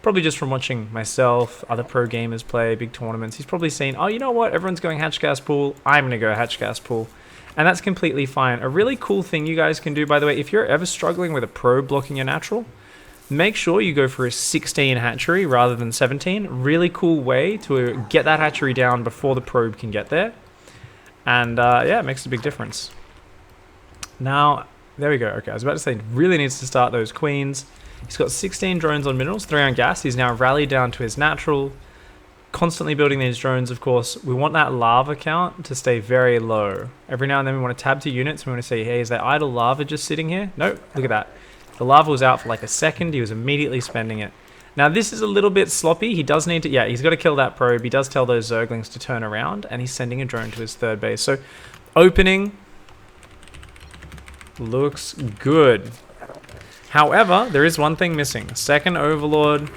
Probably just from watching myself, other pro gamers play, big tournaments. He's probably seen, oh, you know what? Everyone's going hatch gas pool. I'm going to go hatch gas pool. And that's completely fine. A really cool thing you guys can do, by the way, if you're ever struggling with a probe blocking your natural, make sure you go for a 16 hatchery rather than 17. Really cool way to get that hatchery down before the probe can get there. And yeah, it makes a big difference. Now, there we go. Okay, I was about to say, really needs to start those queens. He's got 16 drones on minerals, 3 on gas. He's now rallied down to his natural. Constantly building these drones, of course. We want that lava count to stay very low. Every now and then we want to tab to units. We want to say, hey, is there idle lava just sitting here? Nope, look at that. The lava was out for like a second. He was immediately spending it. Now, this is a little bit sloppy. He does need to... Yeah, he's got to kill that probe. He does tell those Zerglings to turn around, and he's sending a drone to his third base. So, opening looks good. However, there is one thing missing. Second Overlord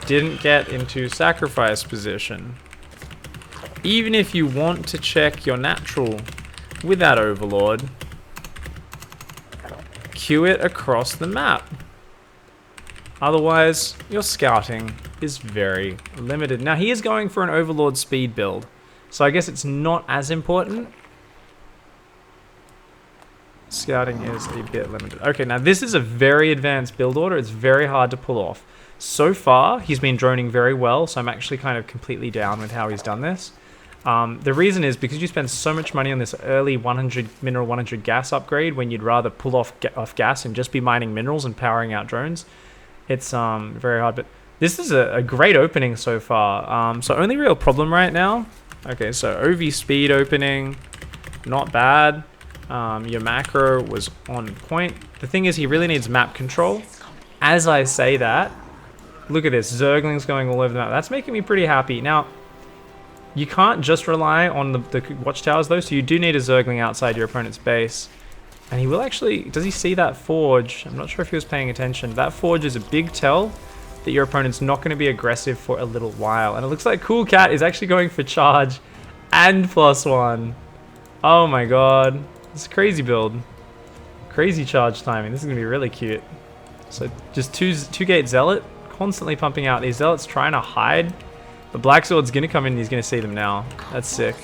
didn't get into sacrifice position. Even if you want to check your natural with that Overlord, queue it across the map. Otherwise, your scouting is very limited. Now, he is going for an Overlord speed build, so I guess it's not as important. Scouting is a bit limited. Okay, now this is a very advanced build order. It's very hard to pull off. So far, he's been droning very well, so I'm actually kind of completely down with how he's done this. The reason is because you spend so much money on this early 100 mineral, 100 gas upgrade when you'd rather pull off gas and just be mining minerals and powering out drones. It's very hard, but this is a great opening so far. So only real problem right now. Okay, so OV speed opening, not bad. Your macro was on point. The thing is, he really needs map control. As I say that, look at this. Zerglings going all over the map. That's making me pretty happy. Now, you can't just rely on the watchtowers, though, so you do need a Zergling outside your opponent's base. And he will actually... Does he see that forge? I'm not sure if he was paying attention. That forge is a big tell that your opponent's not going to be aggressive for a little while. And it looks like Cool Cat is actually going for charge and +1. Oh my god. It's a crazy build. Crazy charge timing. This is going to be really cute. So just two gate Zealot, constantly pumping out. These Zealots trying to hide. But Black Sword's going to come in and he's going to see them now. That's sick.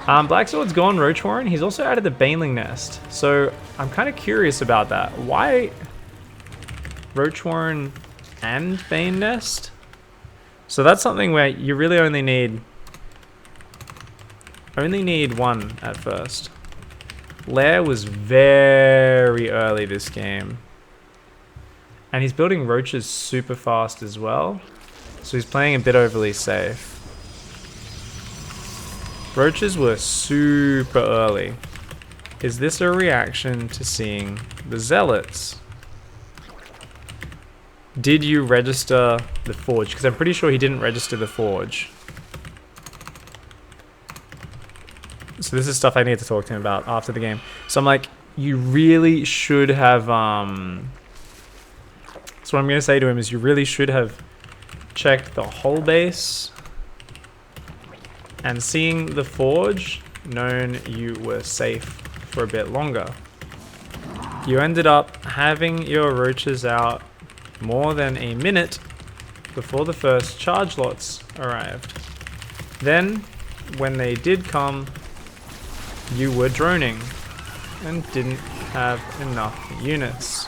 Black Sword's gone Roach Warren. He's also added the Baneling Nest. So I'm kind of curious about that. Why Roach Warren and Bane Nest? So that's something where you really only need one at first. Lair was very early this game. And he's building roaches super fast as well. So he's playing a bit overly safe. Roaches were super early. Is this a reaction to seeing the Zealots? Did you register the Forge? Because I'm pretty sure he didn't register the Forge. So this is stuff I need to talk to him about after the game. So I'm like, you really should have... So what I'm going to say to him is you really should have checked the whole base. And seeing the Forge, known you were safe for a bit longer. You ended up having your roaches out more than a minute before the first charge lots arrived. Then, when they did come, you were droning and didn't have enough units.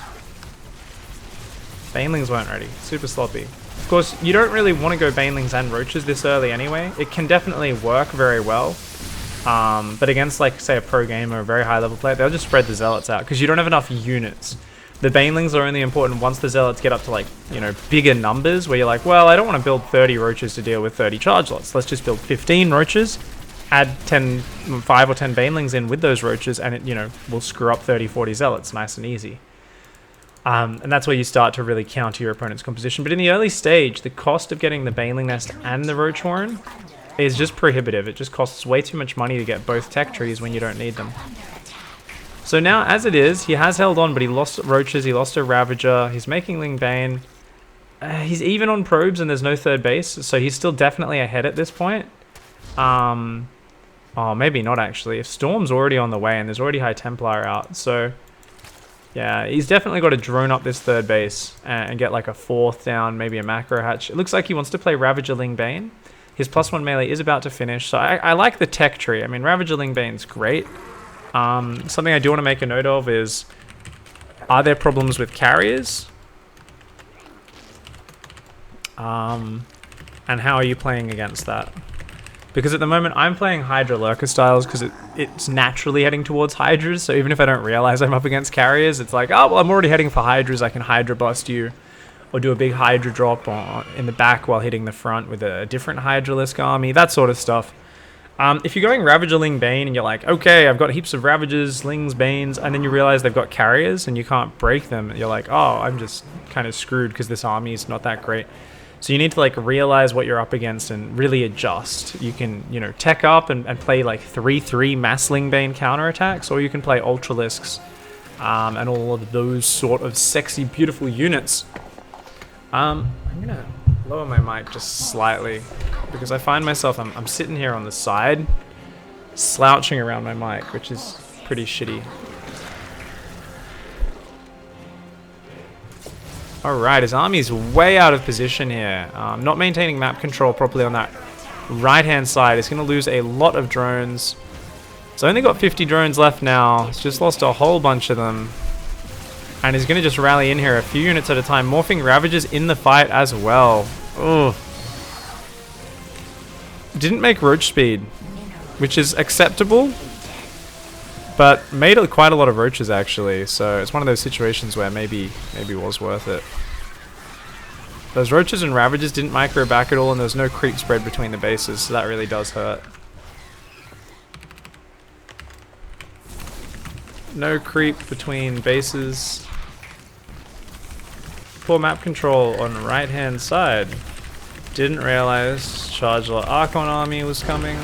Banelings weren't ready. Super sloppy. Of course, you don't really want to go Banelings and Roaches this early anyway. It can definitely work very well. But against, like, say, a pro gamer or a very high-level player, they'll just spread the Zealots out because you don't have enough units. The Banelings are only important once the Zealots get up to, like, you know, bigger numbers where you're like, well, I don't want to build 30 Roaches to deal with 30 charge lots. Let's just build 15 Roaches, add 5 or 10 Banelings in with those Roaches, and it, you know, will screw up 30, 40 Zealots nice and easy. And that's where you start to really counter your opponent's composition. But in the early stage, the cost of getting the Baneling Nest and the Roach Horn is just prohibitive. It just costs way too much money to get both tech trees when you don't need them. So now, as it is, he has held on, but he lost Roaches, he lost a Ravager, he's making Ling Bane. He's even on probes and there's no third base, so he's still definitely ahead at this point. Oh, maybe not actually. If Storm's already on the way and there's already High Templar out, so... Yeah, he's definitely got to drone up this third base and get like a fourth down, maybe a macro hatch. It looks like he wants to play Ravager Ling Bane. His +1 melee is about to finish, so I like the tech tree. I mean, Ravager Ling Bane's great. Something I do want to make a note of is, are there problems with carriers? And how are you playing against that? Because at the moment I'm playing Hydra Lurker styles because it's naturally heading towards Hydras, so even if I don't realize I'm up against carriers, it's like, oh, well, I'm already heading for Hydras, I can Hydra bust you. Or do a big Hydra drop in the back while hitting the front with a different Hydralisk army, that sort of stuff. If you're going Ravager Ling Bane and you're like, okay, I've got heaps of Ravagers, Lings, Banes, and then you realize they've got carriers and you can't break them, you're like, oh, I'm just kind of screwed because this army is not that great. So you need to like realize what you're up against and really adjust. You can, you know, tech up and play like 3/3 Mass Ling Bane counterattacks, or you can play Ultralisks and all of those sort of sexy, beautiful units. I'm gonna lower my mic just slightly because I find myself, I'm sitting here on the side, slouching around my mic, which is pretty shitty. Alright, his army's way out of position here. Not maintaining map control properly on that right-hand side. It's going to lose a lot of drones. It's only got 50 drones left now. It's just lost a whole bunch of them. And he's going to just rally in here a few units at a time. Morphing Ravagers in the fight as well. Ugh. Didn't make roach speed, which is acceptable. But made quite a lot of roaches actually. So it's one of those situations where maybe it was worth it. Those roaches and Ravagers didn't micro back at all, and there's no creep spread between the bases. So that really does hurt. No creep between bases. Poor map control on the right hand side. Didn't realize Charger Archon army was coming.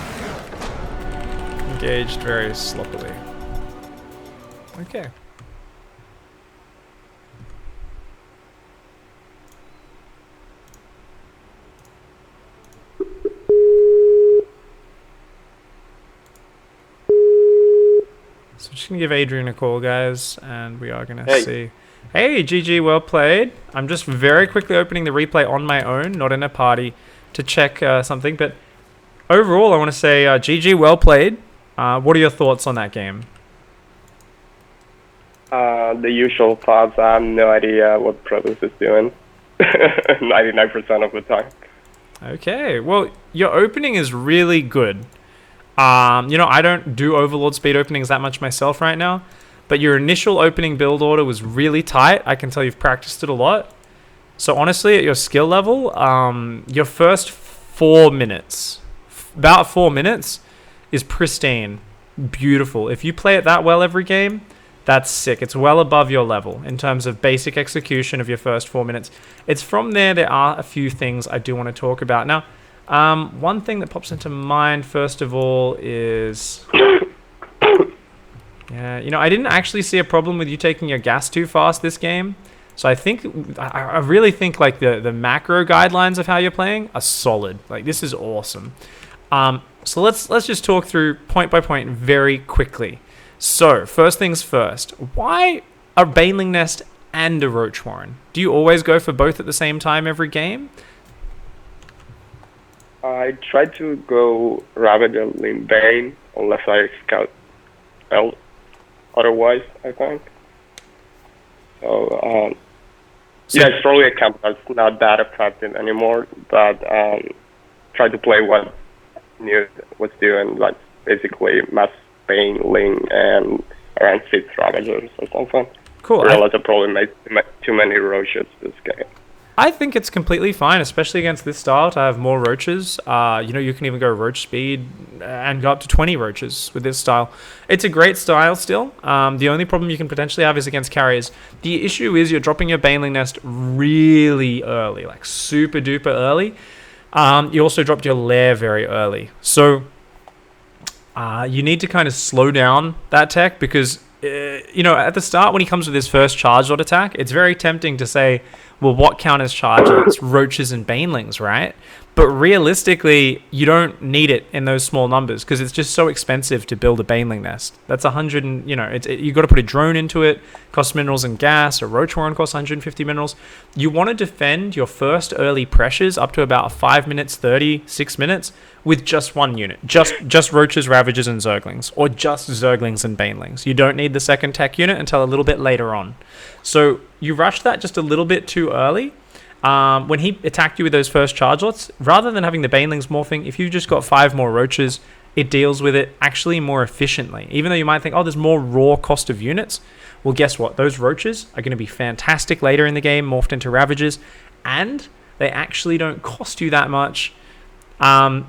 Engaged very sloppily. Okay. So just gonna give Adrian a call, guys, and we are gonna see. Hey, GG, well played. I'm just very quickly opening the replay on my own, not in a party, to check something. But overall, I want to say GG, well played. What are your thoughts on that game? The usual thoughts. I have no idea what Protoss is doing. 99% of the time. Okay, well, your opening is really good. You know, I don't do Overlord speed openings that much myself right now, but your initial opening build order was really tight. I can tell you've practiced it a lot. So honestly, at your skill level, your first 4 minutes, about 4 minutes, is pristine, beautiful. If you play it that well every game, that's sick. It's well above your level in terms of basic execution of your first 4 minutes. It's from there are a few things I do want to talk about. Now, one thing that pops into mind, first of all, is... Yeah, you know, I didn't actually see a problem with you taking your gas too fast this game. So I really think like the macro guidelines of how you're playing are solid. Like, this is awesome. So let's just talk through point by point very quickly. So first things first, why a Baneling Nest and a Roach Warren? Do you always go for both at the same time every game? I try to go Ravager Ling Bane unless I scout out otherwise, I think. So, yeah, it's probably a camp that's not that effective anymore, but try to play what Newt was doing, like basically Mass Bane, Ling, and around 6 Ravagers or something. Cool. I realize I probably made too many roaches this game. I think it's completely fine, especially against this style, to have more roaches. You know, you can even go roach speed and go up to 20 roaches with this style. It's a great style still. The only problem you can potentially have is against carriers. The issue is you're dropping your Baneling Nest really early, like super duper early. You also dropped your lair very early. So you need to kind of slow down that tech because... you know, at the start when he comes with his first charge dot attack, it's very tempting to say, Well, what counters charges? Roaches and banelings, right? But realistically, you don't need it in those small numbers because it's just so expensive to build a baneling nest. That's 100 and, you got to put a drone into it, costs minerals and gas. A roach warren costs 150 minerals. You want to defend your first early pressures up to about 5 minutes, 36 minutes with just one unit. Just roaches, ravagers, and zerglings, or just zerglings and banelings. You don't need the second tech unit until a little bit later on. So you rushed that just a little bit too early. When he attacked you with those first charge lots, rather than having the banelings morphing, if you just got 5 more roaches, it deals with it actually more efficiently. Even though you might think, oh, there's more raw cost of units. Well, guess what? Those roaches are going to be fantastic later in the game, morphed into ravagers, and they actually don't cost you that much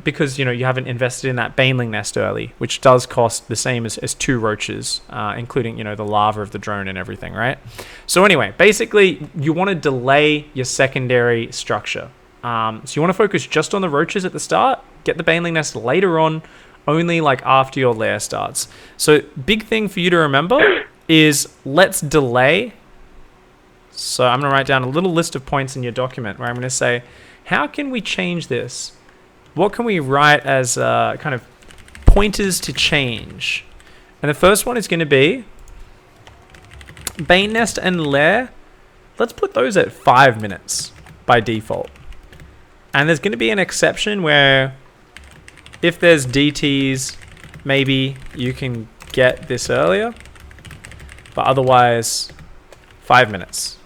because, you haven't invested in that baneling nest early, which does cost the same as 2 roaches, including, the lava of the drone and everything, right? So anyway, basically, you want to delay your secondary structure. So you want to focus just on the roaches at the start, get the baneling nest later on, only like after your lair starts. So big thing for you to remember is let's delay. So I'm going to write down a little list of points in your document where I'm going to say, how can we change this? What can we write as kind of pointers to change? And the first one is going to be Bane Nest and Lair. Let's put those at 5 minutes by default. And there's going to be an exception where if there's DTs, maybe you can get this earlier. But otherwise, 5 minutes.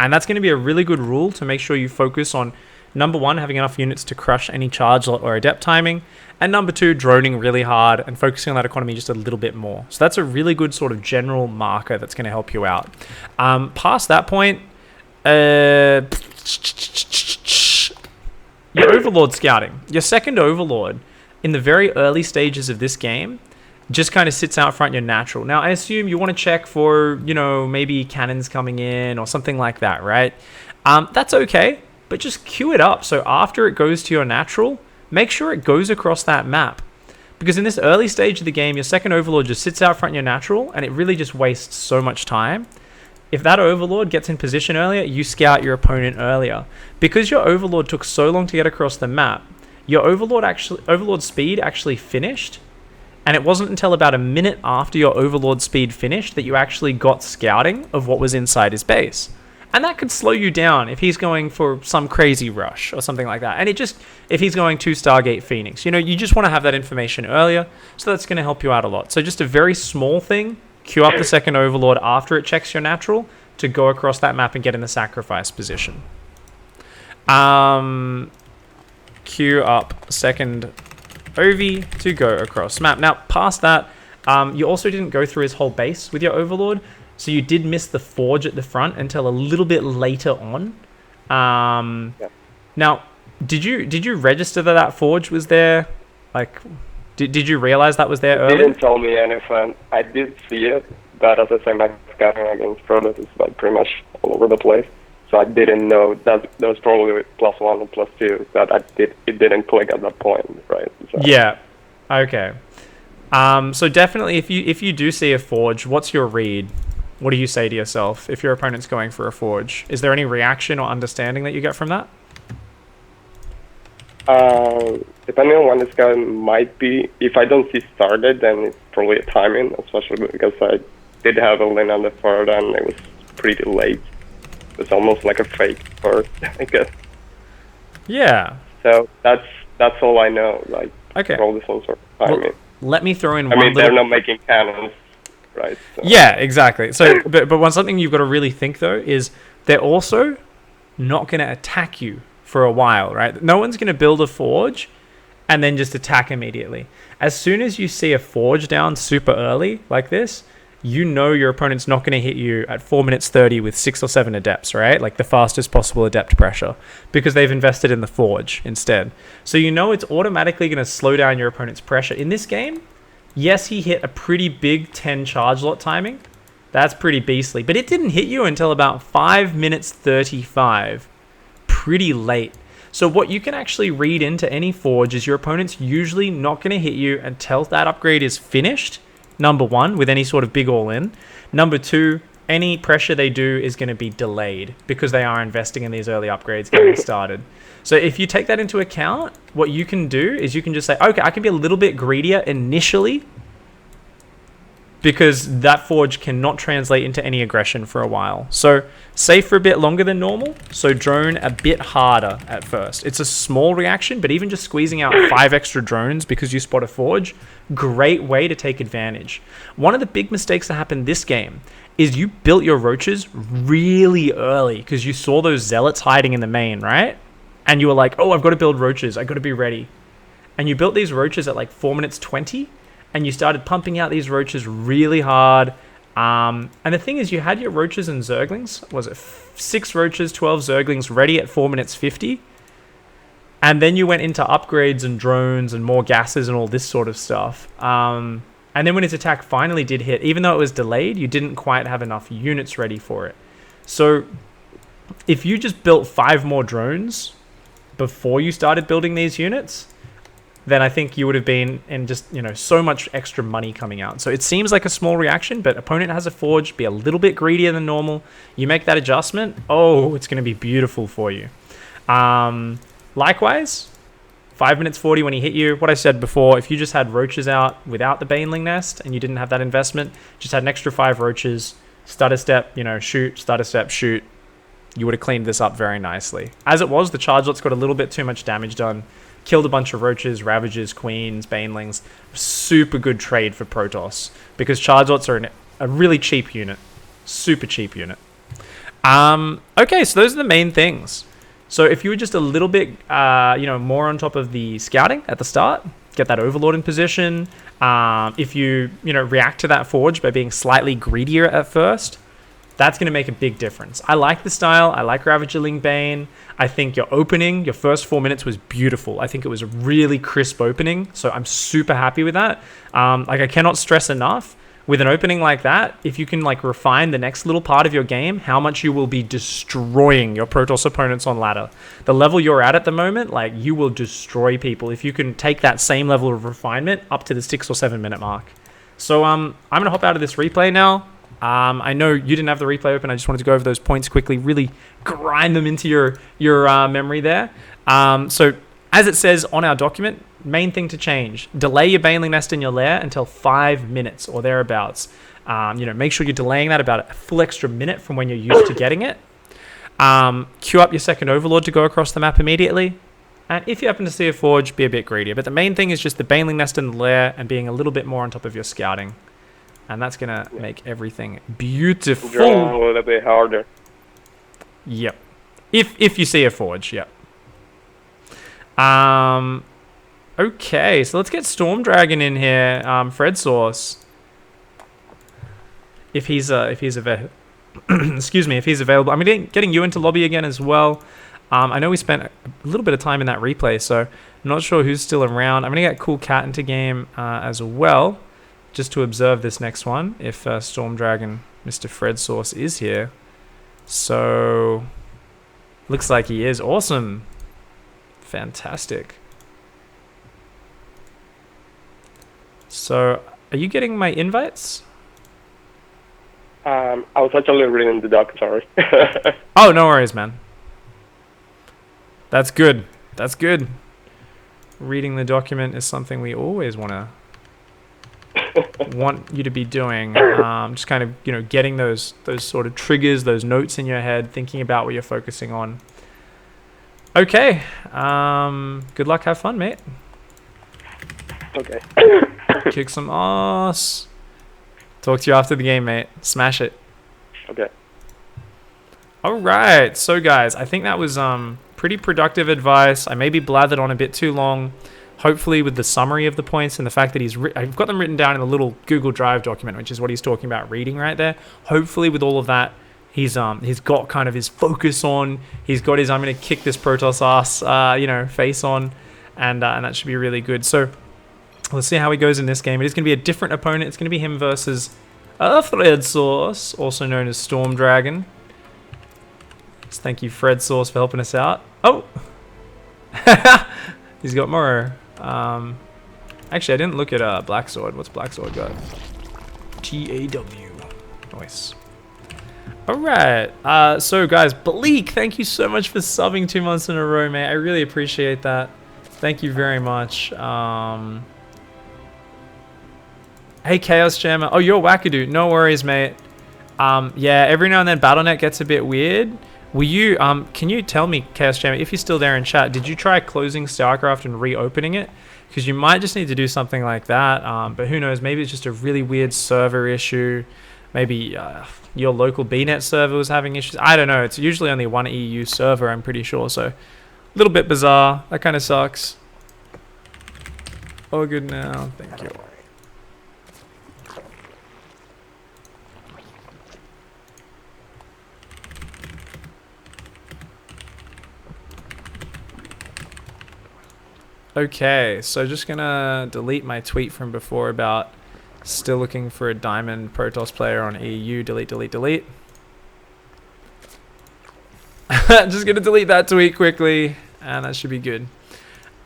And that's going to be a really good rule to make sure you focus on number 1, having enough units to crush any charge lot or adept timing. And number 2, droning really hard and focusing on that economy just a little bit more. So that's a really good sort of general marker that's going to help you out. Past that point, your Overlord scouting. Your second Overlord, in the very early stages of this game, just kind of sits out front your natural. Now, I assume you want to check for, maybe cannons coming in or something like that, right? That's okay. But just queue it up. So after it goes to your natural, make sure it goes across that map. Because in this early stage of the game, your second Overlord just sits out front your natural, and it really just wastes so much time. If that Overlord gets in position earlier, you scout your opponent earlier. Because your Overlord took so long to get across the map, your Overlord speed actually finished. And it wasn't until about a minute after your Overlord speed finished that you actually got scouting of what was inside his base. And that could slow you down if he's going for some crazy rush or something like that. And if he's going to Stargate Phoenix, you just want to have that information earlier. So that's going to help you out a lot. So just a very small thing, queue up the second Overlord after it checks your natural to go across that map and get in the sacrifice position. Queue up second Ovi to go across map. Now, past that, you also didn't go through his whole base with your Overlord. So you did miss the forge at the front until a little bit later on. Yeah. Now, did you register that forge was there? Like, did you realize that was there earlier? It didn't tell me anything. I did see it, but as I say, my scouting against Protoss is like pretty much all over the place. So I didn't know that there was probably +1 or +2 that it didn't click at that point, right? So. Yeah. Okay. So definitely, if you do see a forge, what's your read? What do you say to yourself if your opponent's going for a forge? Is there any reaction or understanding that you get from that? Depending on when this guy might be, if I don't see started, then it's probably a timing, especially because I did have a lane on the third and it was pretty late. It's almost like a fake first, I guess. Yeah. So that's all I know. Like, okay. All this sort of timing. Well, let me throw in I mean, they're not making cannons. Right. So. Yeah, exactly. So, but one something you've got to really think though is they're also not going to attack you for a while, right? No one's going to build a forge and then just attack immediately. As soon as you see a forge down super early like this, your opponent's not going to hit you at 4 minutes 30 with 6 or 7 adepts, right? Like the fastest possible adept pressure because they've invested in the forge instead. So it's automatically going to slow down your opponent's pressure. In this game, yes, he hit a pretty big 10 charge lot timing. That's pretty beastly. But it didn't hit you until about 5 minutes 35. Pretty late. So what you can actually read into any forge is your opponent's usually not going to hit you until that upgrade is finished. Number 1, with any sort of big all-in. Number 2, any pressure they do is going to be delayed because they are investing in these early upgrades getting started. So if you take that into account, what you can do is you can just say, okay, I can be a little bit greedier initially because that forge cannot translate into any aggression for a while. So save for a bit longer than normal. So drone a bit harder at first. It's a small reaction, but even just squeezing out 5 extra drones because you spot a forge, great way to take advantage. One of the big mistakes that happened this game is you built your roaches really early because you saw those zealots hiding in the main, right? And you were like, oh, I've got to build roaches. I've got to be ready. And you built these roaches at like 4 minutes 20. And you started pumping out these roaches really hard. And the thing is, you had your roaches and zerglings. Was it 6 roaches, 12 zerglings ready at 4 minutes 50? And then you went into upgrades and drones and more gases and all this sort of stuff. And then when his attack finally did hit, even though it was delayed, you didn't quite have enough units ready for it. So if you just built 5 more drones before you started building these units, then I think you would have been in just, you know, so much extra money coming out. So it seems like a small reaction, but opponent has a forge, be a little bit greedier than normal. You make that adjustment, oh, it's going to be beautiful for you. Likewise, 5 minutes 40 when he hit you. What I said before, if you just had roaches out without the baneling nest and you didn't have that investment, just had an extra 5 roaches, stutter step, you know, shoot, stutter step, shoot, you would have cleaned this up very nicely. As it was, the chargelet's got a little bit too much damage done. Killed a bunch of roaches, ravagers, queens, banelings. Super good trade for Protoss because chargelets are a really cheap unit. Super cheap unit. Okay, so those are the main things. So if you were just a little bit, you know, more on top of the scouting at the start, get that overlord in position. If you know, react to that forge by being slightly greedier at first, that's going to make a big difference. I like the style. I like Ravagerling Bane. I think your opening, your first 4 minutes was beautiful. I think it was a really crisp opening. So I'm super happy with that. Like I cannot stress enough with an opening like that, if you can like refine the next little part of your game, how much you will be destroying your Protoss opponents on ladder. The level you're at the moment, like you will destroy people if you can take that same level of refinement up to the 6 or 7 minute mark. So I'm going to hop out of this replay now. I know you didn't have the replay open. I just wanted to go over those points quickly, really grind them into your memory there. So as it says on our document, main thing to change, delay your baneling nest in your lair until 5 minutes or thereabouts. You know, make sure you're delaying that about a full extra minute from when you're used to getting it. Queue up your second overlord to go across the map immediately. And if you happen to see a forge, be a bit greedier. But the main thing is just the baneling nest in the lair and being a little bit more on top of your scouting. And that's going to make everything beautiful. Draw a little bit harder. Yep. If you see a forge, yep. Okay, so let's get Storm Dragon in here. Fred Source. If he's available. Excuse me, if he's available. I'm getting you into lobby again as well. I know we spent a little bit of time in that replay, so I'm not sure who's still around. I'm going to get Cool Cat into game as well, just to observe this next one, if Storm Dragon, Mr. Fred Source, is here. So, looks like he is. Awesome. Fantastic. So, are you getting my invites? I was actually reading the doc, sorry. Oh, no worries, man. That's good. That's good. Reading the document is something we always want you to be doing. Just kind of, you know, getting those sort of triggers, those notes in your head, thinking about what you're focusing on. Okay. Good luck. Have fun, mate. Okay. Kick some ass. Talk to you after the game, mate. Smash it. Okay. All right. So, guys, I think that was pretty productive advice. I maybe blathered on a bit too long. Hopefully, with the summary of the points and the fact that I've got them written down in the little Google Drive document, which is what he's talking about reading right there. Hopefully, with all of that, he's got kind of his focus on. He's got his I'm going to kick this Protoss ass, you know, face on, and that should be really good. So let's see how he goes in this game. It is going to be a different opponent. It's going to be him versus Fred Source, also known as Storm Dragon. So thank you, Fred Source, for helping us out. Oh, he's got more. Actually, I didn't look at Black Sword. What's Black Sword got? TAW. Nice. Alright, so guys, Bleak, thank you so much for subbing 2 months in a row, mate. I really appreciate that. Thank you very much. Hey, Chaos Jammer. Oh, you're wackadoo. No worries, mate. Yeah, every now and then BattleNet gets a bit weird. Will you, can you tell me, Chaos Jammer, if you're still there in chat, did you try closing StarCraft and reopening it? Because you might just need to do something like that, but who knows, maybe it's just a really weird server issue. Maybe your local BNet server was having issues. I don't know. It's usually only one EU server, I'm pretty sure. So, a little bit bizarre. That kind of sucks. Oh, good now. Thank you. Okay, so just gonna delete my tweet from before about still looking for a diamond Protoss player on EU. Delete, delete, delete. Just gonna delete that tweet quickly, and that should be good.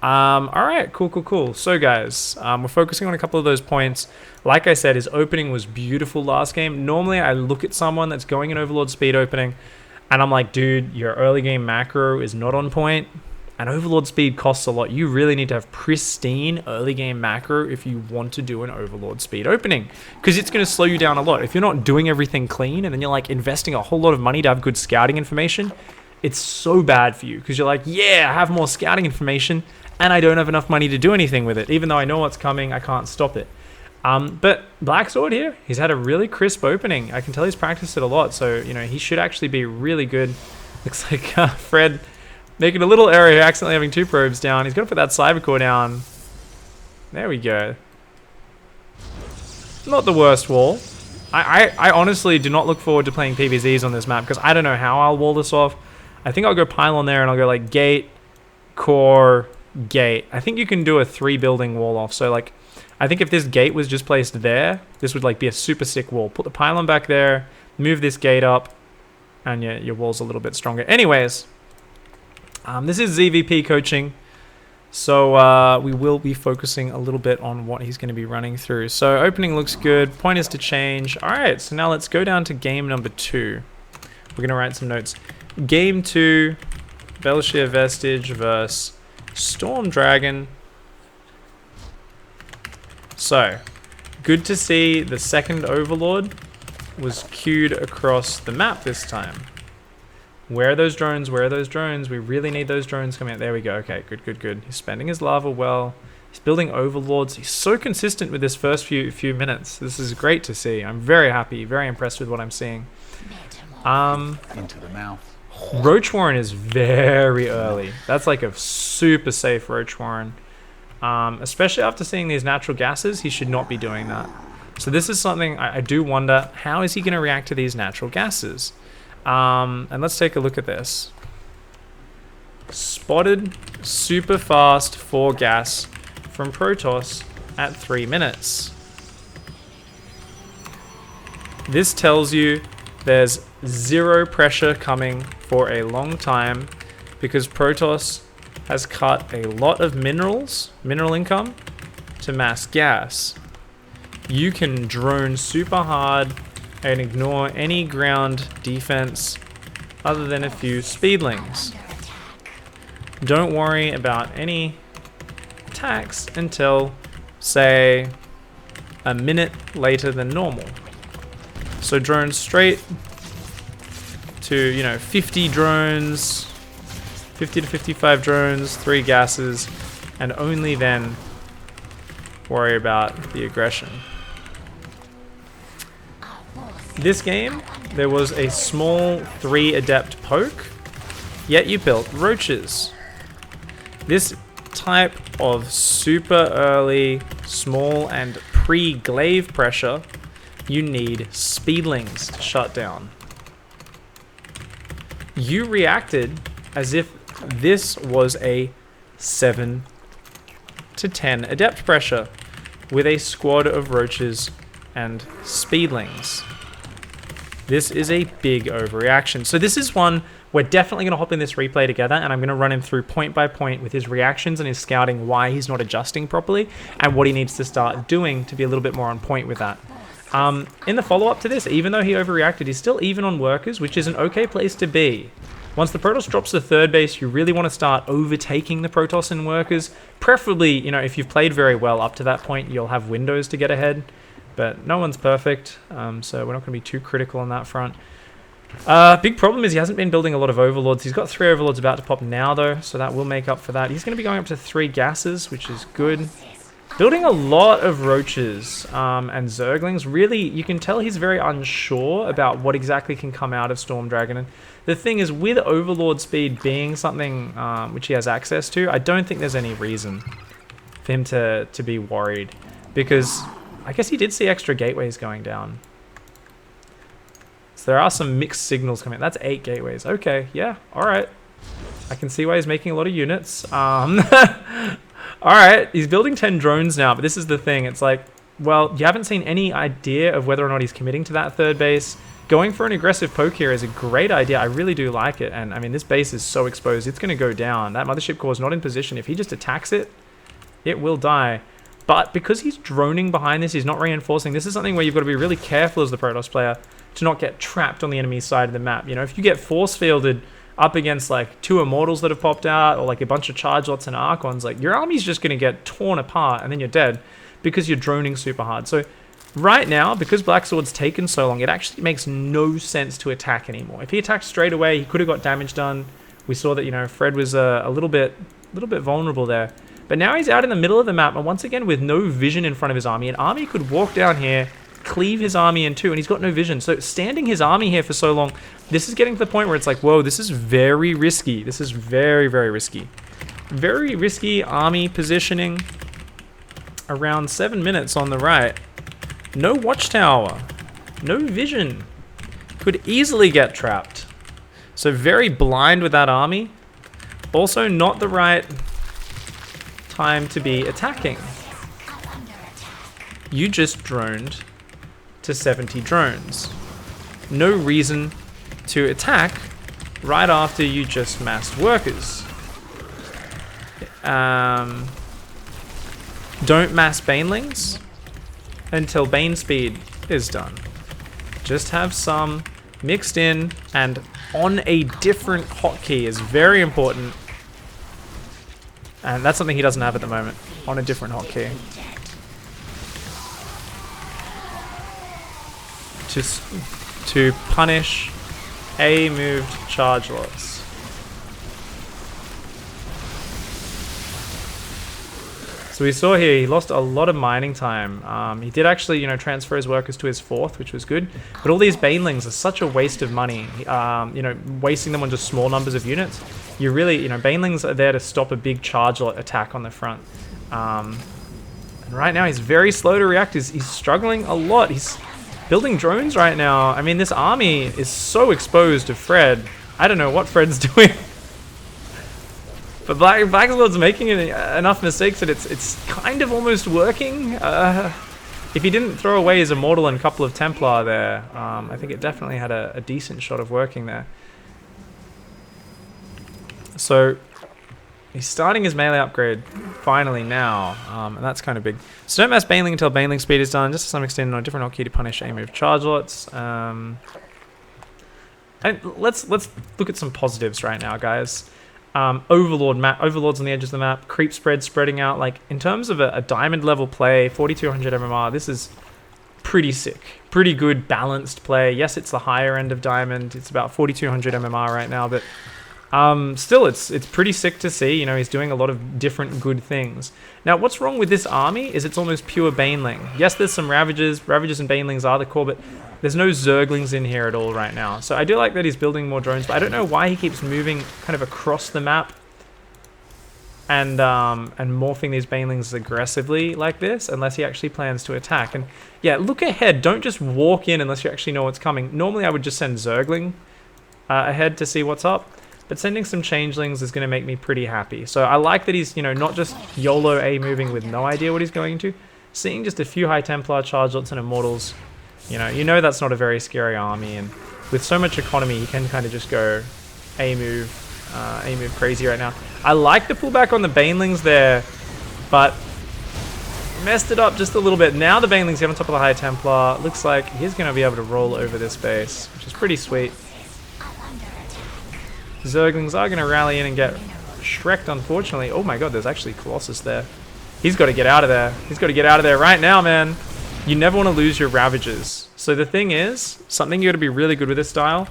Alright, cool, cool, cool. So guys, we're focusing on a couple of those points. Like I said, his opening was beautiful last game. Normally I look at someone that's going in Overlord speed opening, and I'm like, dude, your early game macro is not on point. And Overlord speed costs a lot. You really need to have pristine early game macro if you want to do an Overlord speed opening. Because it's going to slow you down a lot. If you're not doing everything clean and then you're like investing a whole lot of money to have good scouting information, it's so bad for you. Because you're like, yeah, I have more scouting information and I don't have enough money to do anything with it. Even though I know what's coming, I can't stop it. But Black Sword here, he's had a really crisp opening. I can tell he's practiced it a lot. So, you know, he should actually be really good. Looks like Fred... making a little error here, accidentally having 2 probes down. He's got to put that cyber core down. There we go. Not the worst wall. I honestly do not look forward to playing PvZs on this map because I don't know how I'll wall this off. I think I'll go pylon there and I'll go like gate, core, gate. I think you can do a 3 building wall off. So like, I think if this gate was just placed there, this would like be a super sick wall. Put the pylon back there, move this gate up, and yeah, your wall's a little bit stronger. Anyways. This is ZvP coaching, so we will be focusing a little bit on what he's going to be running through. So opening looks good, point is to change. Alright, so now let's go down to game number 2. We're going to write some notes. Game 2, Belshir Vestige versus Storm Dragon. So, good to see the second Overlord was queued across the map this time. Where are those drones? Where are those drones? We really need those drones coming out. There we go. Okay, good, good, good. He's spending his lava well. He's building overlords. He's so consistent with this first few minutes. This is great to see. I'm very happy, very impressed with what I'm seeing. Into the mouth. Roach Warren is very early. That's like a super safe Roach Warren. Especially after seeing these natural gases, he should not be doing that. So this is something I do wonder, how is he going to react to these natural gases? And let's take a look at this. Spotted super fast 4 gas from Protoss at 3 minutes. This tells you there's 0 pressure coming for a long time because Protoss has cut a lot of mineral income to mass gas. You can drone super hard and ignore any ground defense other than a few speedlings. Don't worry about any attacks until, say, a minute later than normal. So drones straight to, you know, 50 drones, 50 to 55 drones, 3 gases, and only then worry about the aggression. This game, there was a small 3 adept poke, yet you built roaches. This type of super early, small and pre-glaive pressure, you need speedlings to shut down. You reacted as if this was a 7 to 10 adept pressure with a squad of roaches and speedlings. This is a big overreaction. So this is one, we're definitely going to hop in this replay together and I'm going to run him through point by point with his reactions and his scouting, why he's not adjusting properly and what he needs to start doing to be a little bit more on point with that. In the follow-up to this, even though he overreacted, he's still even on workers, which is an okay place to be. Once the Protoss drops the third base, you really want to start overtaking the Protoss in workers. Preferably, you know, if you've played very well up to that point, you'll have windows to get ahead. But no one's perfect, so we're not going to be too critical on that front. Big problem is he hasn't been building a lot of overlords. He's got 3 overlords about to pop now, though, so that will make up for that. He's going to be going up to 3 gases, which is good. Building a lot of roaches and zerglings. Really, you can tell he's very unsure about what exactly can come out of Storm Dragon. And the thing is, with overlord speed being something which he has access to, I don't think there's any reason for him to be worried, because I guess he did see extra gateways going down. So there are some mixed signals coming. That's 8 gateways. Okay, yeah, all right. I can see why he's making a lot of units. Alright, he's building 10 drones now, but this is the thing. It's like, well, you haven't seen any idea of whether or not he's committing to that third base. Going for an aggressive poke here is a great idea. I really do like it. And I mean, this base is so exposed. It's going to go down. That mothership core is not in position. If he just attacks it, it will die. But because he's droning behind this, he's not reinforcing. This is something where you've got to be really careful as the Protoss player to not get trapped on the enemy side of the map. You know, if you get force fielded up against like 2 immortals that have popped out, or like a bunch of charge lots and archons, like your army's just going to get torn apart and then you're dead because you're droning super hard. So right now, because Black Sword's taken so long, it actually makes no sense to attack anymore. If he attacked straight away, he could have got damage done. We saw that, you know, Fred was a little bit vulnerable there. But now he's out in the middle of the map, and once again with no vision in front of his army. An army could walk down here, cleave his army in 2, and he's got no vision. So standing his army here for so long, this is getting to the point where it's like, whoa, this is very risky. This is very, very risky. Very risky army positioning. Around 7 minutes on the right. No watchtower. No vision. Could easily get trapped. So very blind with that army. Also not the right time to be attacking. You just droned to 70 drones. No reason to attack right after you just massed workers. Don't mass banelings until bane speed is done. Just have some mixed in and on a different hotkey is very important. And that's something he doesn't have at the moment. On a different hotkey. To punish A-moved charge lots. So we saw here he lost a lot of mining time. He did actually, you know, transfer his workers to his 4th, which was good. But all these banelings are such a waste of money. You know, wasting them on just small numbers of units. You really, you know, banelings are there to stop a big charge lot attack on the front. And right now he's very slow to react. He's struggling a lot. He's building drones right now. I mean, this army is so exposed to Fred. I don't know what Fred's doing. But Black Sword's making enough mistakes that it's kind of almost working. If he didn't throw away his Immortal and a couple of Templar there, I think it definitely had a decent shot of working there. So he's starting his melee upgrade finally now, and that's kind of big. So don't mass baneling until baneling speed is done, just to some extent on a different hotkey to punish A-move charge lots. And let's look at some positives right now, guys. Overlords on the edge of the map, creep spread spreading out. Like in terms of a diamond level play, 4200 MMR, this is pretty sick, pretty good balanced play. Yes, it's the higher end of diamond. It's about 4200 MMR right now, but still it's pretty sick to see. You know, he's doing a lot of different good things. Now, what's wrong with this army is it's almost pure baneling. Yes, there's some ravages and banelings are the core, but there's no zerglings in here at all right now. So I do like that he's building more drones, but I don't know why he keeps moving kind of across the map and morphing these banelings aggressively like this, unless he actually plans to attack. And yeah, look ahead. Don't just walk in unless you actually know what's coming. Normally I would just send Zergling ahead to see what's up, but sending some changelings is going to make me pretty happy. So I like that he's, you know, not just YOLO A moving with no idea what he's going to. Seeing just a few High Templar, Chargelots, and Immortals, you know that's not a very scary army, and with so much economy, he can kind of just go A-move crazy right now. I like the pullback on the banelings there, but messed it up just a little bit. Now the Banelings get on top of the High Templar. Looks like he's going to be able to roll over this base, which is pretty sweet. Zerglings are going to rally in and get Shrek'd, unfortunately. Oh my god, there's actually Colossus there. He's got to get out of there. He's got to get out of there right now, man. You never want to lose your Ravagers. So the thing is, something you got to be really good with this style,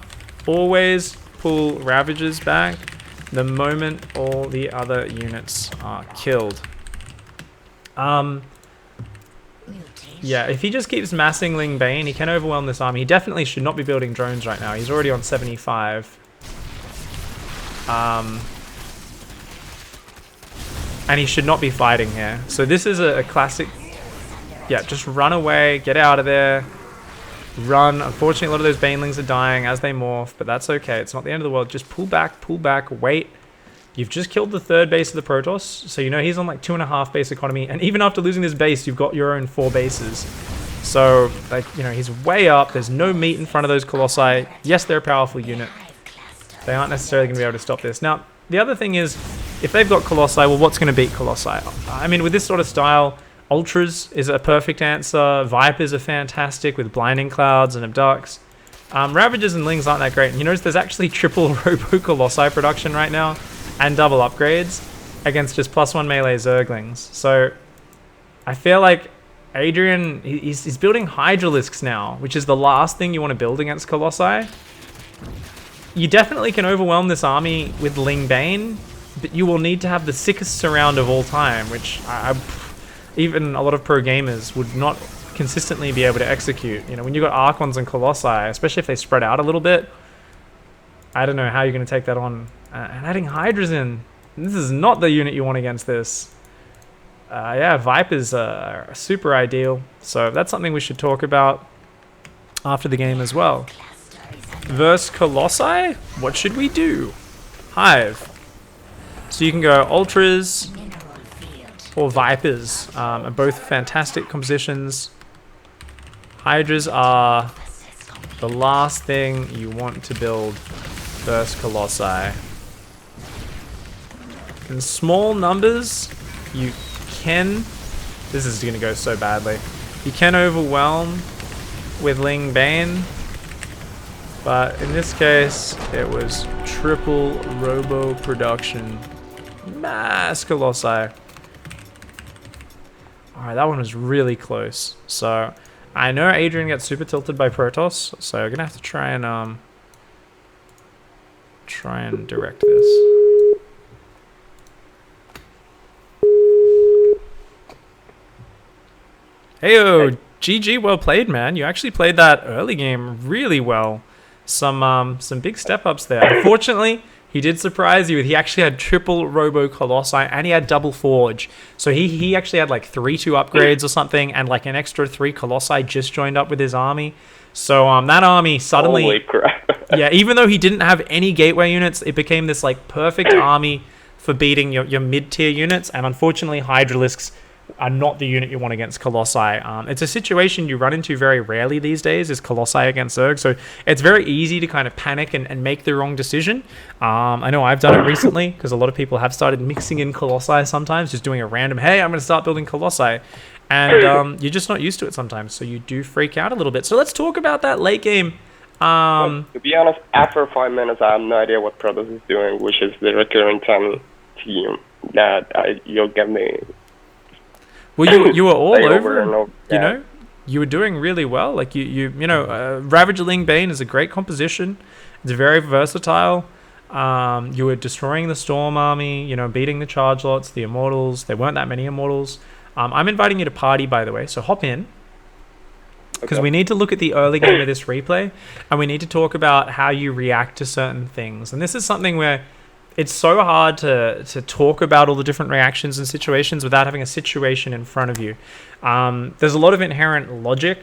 always pull Ravagers back the moment all the other units are killed. Yeah, if he just keeps massing Ling Bane, he can overwhelm this army. He definitely should not be building drones right now. He's already on 75. And he should not be fighting here. So this is a classic... Yeah, just run away, get out of there. Run. Unfortunately, a lot of those Banelings are dying as they morph, but that's okay. It's not the end of the world. Just pull back, wait. You've just killed the third base of the Protoss, so you know he's on like 2.5 base economy, and even after losing this base, you've got your own 4 bases. So, like, you know, he's way up. There's no meat in front of those Colossi. Yes, they're a powerful unit. They aren't necessarily going to be able to stop this. Now, the other thing is, if they've got Colossi, well, what's going to beat Colossi? I mean, with this sort of style, Ultras is a perfect answer. Vipers are fantastic with Blinding Clouds and Abducts. Ravagers and Lings aren't that great. And you notice there's actually triple Robo Colossi production right now and double upgrades against just +1 melee Zerglings. So I feel like Adrian, he's building Hydralisks now, which is the last thing you want to build against Colossi. You definitely can overwhelm this army with Ling Bane, but you will need to have the sickest surround of all time, which even a lot of pro gamers would not consistently be able to execute. You know, when you've got Archons and Colossi, especially if they spread out a little bit, I don't know how you're going to take that on. And adding Hydras in, this is not the unit you want against this. Yeah, Vipers are super ideal, so that's something we should talk about after the game as well. Versus Colossi, what should we do? Hive. So you can go Ultras or Vipers, are both fantastic compositions. Hydras are the last thing you want to build versus Colossi. In small numbers, you can... This is going to go so badly. You can overwhelm with Ling Bane, but in this case, it was triple Robo production. Mass Colossi. Alright, that one was really close. So, I know Adrian gets super tilted by Protoss, so I'm going to have to try and direct this. Heyo, GG, well played, man. You actually played that early game really well. Some big step-ups there. Unfortunately, he did surprise you with, he actually had triple Robo Colossi and he had double Forge. So he actually had like 3-2 upgrades or something, and like an extra 3 Colossi just joined up with his army. So that army suddenly... Holy crap. Yeah, even though he didn't have any gateway units, it became this like perfect army for beating your mid-tier units, and unfortunately Hydralisks are not the unit you want against Colossi. It's a situation you run into very rarely these days, is Colossi against Zerg, so it's very easy to kind of panic and make the wrong decision. I know I've done it recently, because a lot of people have started mixing in Colossi sometimes, just doing a random, hey, I'm going to start building Colossi, and you're just not used to it sometimes, so you do freak out a little bit. So let's talk about that late game. Well, to be honest, after 5 minutes, I have no idea what Protoss is doing, which is the recurring 10 team that you'll get me. Well, you were all over, and over, yeah. You know, you were doing really well. Like you know, Ravager Ling Bane is a great composition. It's very versatile. You were destroying the Storm army, you know, beating the Charge Lots, the Immortals. There weren't that many Immortals. I'm inviting you to party, by the way, so hop in. Because we need to look at the early game of this replay, and we need to talk about how you react to certain things. And this is something where it's so hard to talk about all the different reactions and situations without having a situation in front of you. There's a lot of inherent logic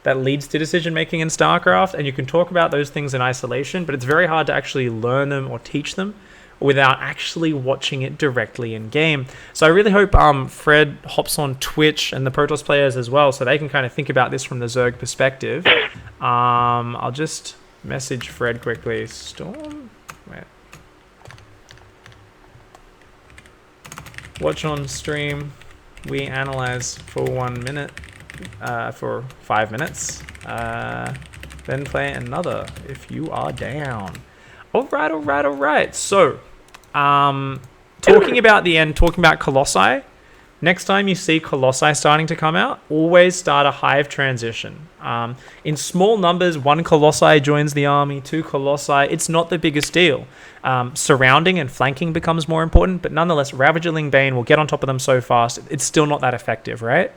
that leads to decision making in StarCraft, and you can talk about those things in isolation, but it's very hard to actually learn them or teach them without actually watching it directly in game. So I really hope Fred hops on Twitch, and the Protoss players as well, so they can kind of think about this from the Zerg perspective. I'll just message Fred quickly. Storm? Wait. Watch on stream. we analyze for 1 minute, for 5 minutes, then play another if you are down. All right. So, talking about the end, talking about Colossi. Next time you see Colossi starting to come out, always start a hive transition. In small numbers, 1 Colossi joins the army, 2 Colossi. It's not the biggest deal. Surrounding and flanking becomes more important, but nonetheless, Ravagerling Bane will get on top of them so fast. It's still not that effective, right?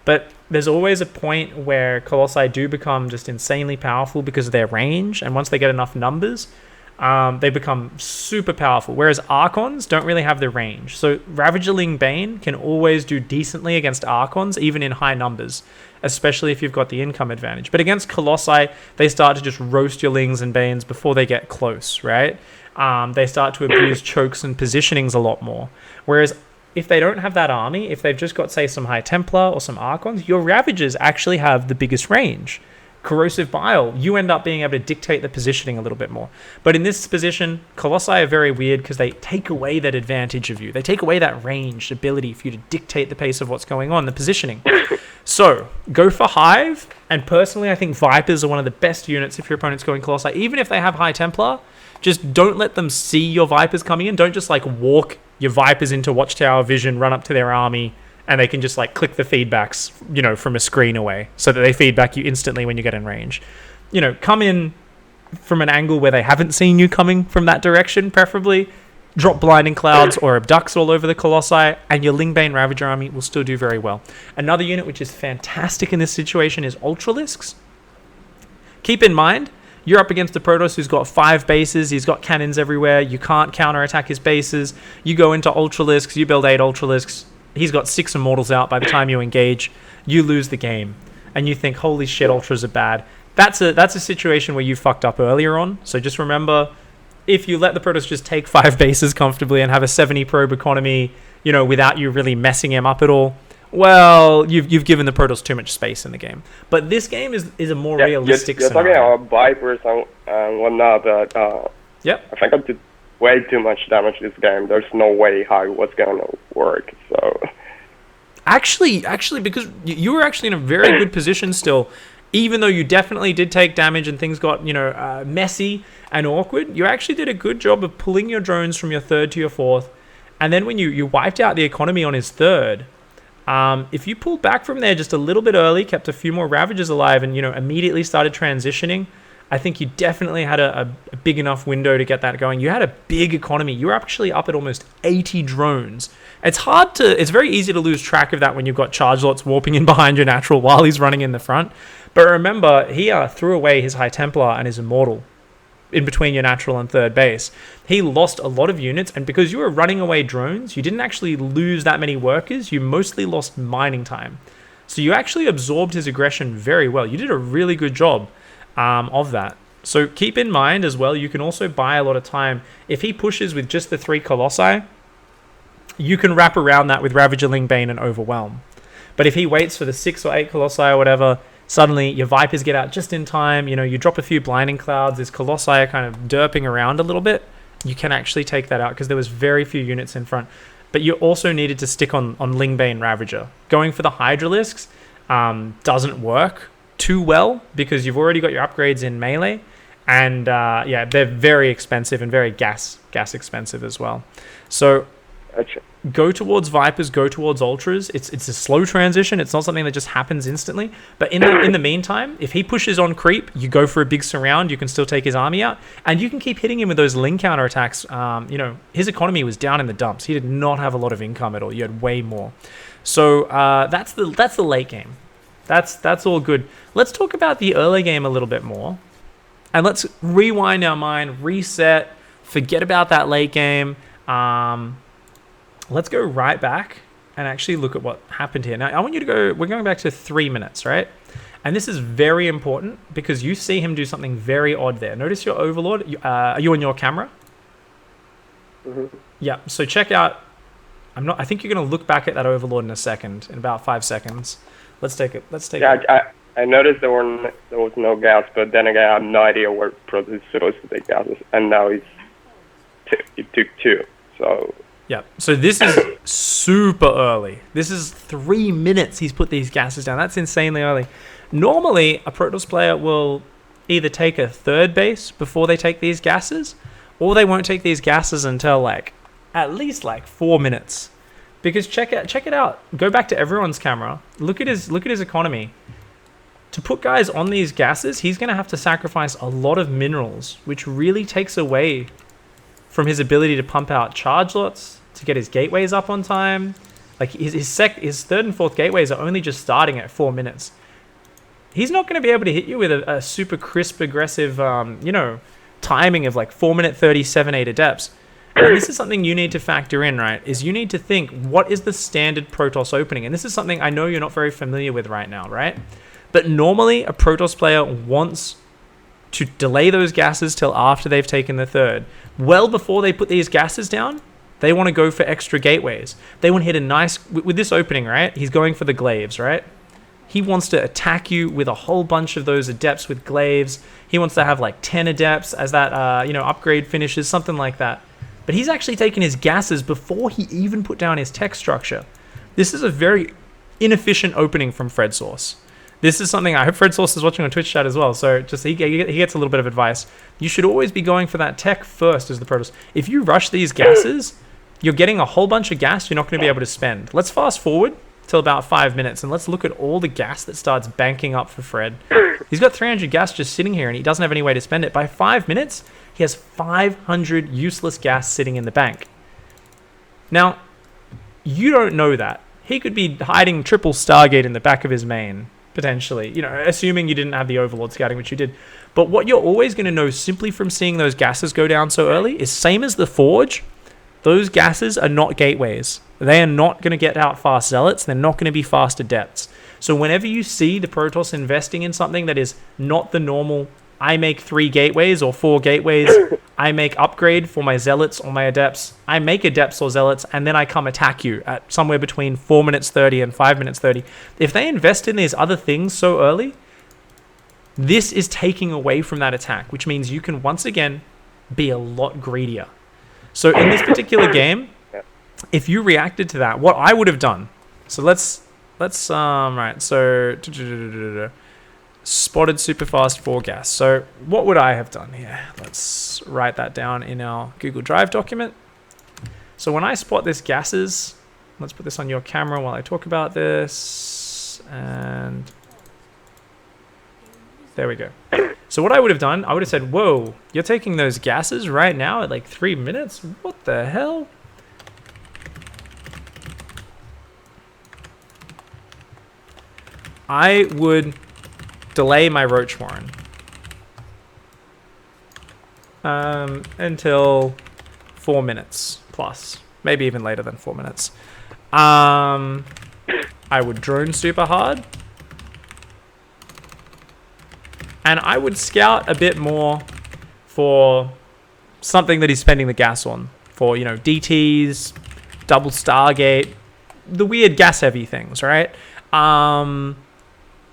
But there's always a point where Colossi do become just insanely powerful because of their range, and once they get enough numbers, they become super powerful, whereas Archons don't really have the range. So Ravagerling Bane can always do decently against Archons, even in high numbers, especially if you've got the income advantage. But against Colossi, they start to just roast your Lings and Banes before they get close, right? They start to abuse chokes and positionings a lot more. Whereas if they don't have that army, if they've just got, say, some High Templar or some Archons, your Ravagers actually have the biggest range. Corrosive Bile, you end up being able to dictate the positioning a little bit more. But in this position, Colossi are very weird because they take away that advantage of you. They take away that ranged ability for you to dictate the pace of what's going on, the positioning. So, go for Hive, and personally I think Vipers are one of the best units if your opponent's going Colossi. Even if they have High Templar, just don't let them see your Vipers coming in. Don't just like walk your Vipers into Watchtower vision, run up to their army, and they can just like click the feedbacks, from a screen away so that they feedback you instantly when you get in range. Come in from an angle where they haven't seen you coming from that direction, preferably. Drop Blinding Clouds or Abducts all over the Colossi, and your Lingbane Ravager army will still do very well. Another unit which is fantastic in this situation is Ultralisks. Keep in mind, you're up against a Protoss who's got 5 bases, he's got cannons everywhere, you can't counterattack his bases, you go into Ultralisks, you build 8 Ultralisks, he's got 6 Immortals out by the time you engage, you lose the game. And you think, holy shit, Ultras are bad. That's a situation where you fucked up earlier on. So just remember, if you let the Protoss just take 5 bases comfortably and have a 70 probe economy, without you really messing him up at all, well, you've given the Protoss too much space in the game. But this game is a more realistic you're scenario. talking about Vipers and whatnot, but Yep. I think I did way too much damage this game. There's no way how it was going to work. So Actually, because you were actually in a very good position still, even though you definitely did take damage and things got, messy and awkward, you actually did a good job of pulling your drones from your 3rd to your 4th. And then when you wiped out the economy on his 3rd, if you pulled back from there just a little bit early, kept a few more Ravagers alive and, immediately started transitioning, I think you definitely had a big enough window to get that going. You had a big economy. You were actually up at almost 80 drones. It's very easy to lose track of that when you've got charge lots warping in behind your natural while he's running in the front. But remember, he threw away his High Templar and his Immortal in between your natural and 3rd base. He lost a lot of units, and because you were running away drones, you didn't actually lose that many workers. You mostly lost mining time. So you actually absorbed his aggression very well. You did a really good job of that. So keep in mind as well, you can also buy a lot of time. If he pushes with just the 3 Colossi, you can wrap around that with Ravagerling Bane and Overwhelm. But if he waits for the 6 or 8 Colossi or whatever, suddenly your Vipers get out just in time, you drop a few Blinding Clouds, his Colossi are kind of derping around a little bit, you can actually take that out because there was very few units in front. But you also needed to stick on Lingbane Ravager. Going for the Hydralisks doesn't work too well because you've already got your upgrades in melee, and they're very expensive and very gas expensive as well. So go towards Vipers, go towards Ultras. It's a slow transition. It's not something that just happens instantly. But in the meantime, if he pushes on creep, you go for a big surround. You can still take his army out, and you can keep hitting him with those Ling counterattacks. His economy was down in the dumps. He did not have a lot of income at all. You had way more. So that's the late game. That's all good. Let's talk about the early game a little bit more. And let's rewind our mind, reset, forget about that late game. Let's go right back and actually look at what happened here. Now, I want you to we're going back to 3 minutes, right? And this is very important because you see him do something very odd there. Notice your Overlord. Are you on your camera? Mm-hmm. Yeah, so check out. I think you're going to look back at that Overlord in a second, in about 5 seconds. Let's take it. I noticed there was no gas, but then again, I have no idea where Protoss is supposed to take gases, and now he took 2. So yeah. So this is super early. This is 3 minutes he's put these gases down. That's insanely early. Normally, a Protoss player will either take a third base before they take these gases, or they won't take these gases until like at least like 4 minutes. Because check it out. Go back to everyone's camera. Look at his economy. To put guys on these gases, he's going to have to sacrifice a lot of minerals, which really takes away from his ability to pump out charge lots, to get his gateways up on time. Like his third and fourth gateways are only just starting at 4 minutes. He's not going to be able to hit you with a super crisp, aggressive, timing of like 4 minute 37-8 adepts. And this is something you need to factor in, right? Is you need to think, what is the standard Protoss opening? And this is something I know you're not very familiar with right now, right? But normally a Protoss player wants to delay those gases till after they've taken the third. Well before they put these gases down, they want to go for extra gateways. They want to hit a nice... With this opening, right? He's going for the glaives, right? He wants to attack you with a whole bunch of those adepts with glaives. He wants to have like 10 adepts as that, upgrade finishes, something like that. But he's actually taken his gases before he even put down his tech structure. This is a very inefficient opening from Fred Source. This is something I hope Fred Source is watching on Twitch chat as well. So just he gets a little bit of advice. You should always be going for that tech first as the Protoss. If you rush these gases, you're getting a whole bunch of gas you're not going to be able to spend. Let's fast forward till about 5 minutes and let's look at all the gas that starts banking up for Fred. He's got 300 gas just sitting here and he doesn't have any way to spend it. By 5 minutes, he has 500 useless gas sitting in the bank. Now, you don't know that. He could be hiding triple Stargate in the back of his main, potentially, assuming you didn't have the Overlord scouting, which you did. But what you're always going to know simply from seeing those gases go down so early is same as the Forge, those gases are not gateways. They are not going to get out fast Zealots. They're not going to be fast Adepts. So whenever you see the Protoss investing in something that is not the normal, I make 3 gateways or 4 gateways, I make upgrade for my Zealots or my Adepts, I make Adepts or Zealots, and then I come attack you at somewhere between 4 minutes 30 and 5 minutes 30. If they invest in these other things so early, this is taking away from that attack, which means you can once again be a lot greedier. So in this particular game, if you reacted to that, what I would have done, so right, so spotted super fast 4 gas. So what would I have done here? Let's write that down in our Google Drive document. So when I spot this gases, let's put this on your camera while I talk about this, and there we go. So what I would have done, I would have said, whoa, you're taking those gases right now at like 3 minutes? What the hell? I would delay my Roach Warren until 4 minutes plus, maybe even later than 4 minutes. I would drone super hard, and I would scout a bit more for something that he's spending the gas on, for DTs, double Stargate, the weird gas heavy things, right?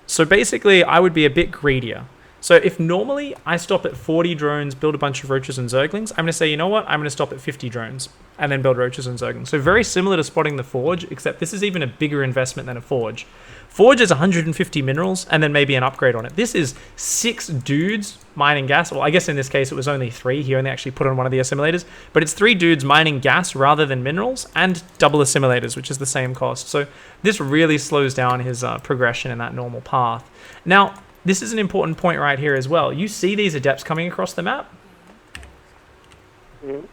So basically, I would be a bit greedier. So if normally I stop at 40 drones, build a bunch of roaches and zerglings, I'm going to say, you know what? I'm going to stop at 50 drones and then build roaches and zerglings. So very similar to spotting the Forge, except this is even a bigger investment than a Forge. Forge is 150 minerals and then maybe an upgrade on it. This is 6 dudes mining gas. Well, I guess in this case it was only 3. He only actually put on one of the assimilators. But it's 3 dudes mining gas rather than minerals and double assimilators, which is the same cost. So this really slows down his progression in that normal path. Now, this is an important point right here as well. You see these adepts coming across the map?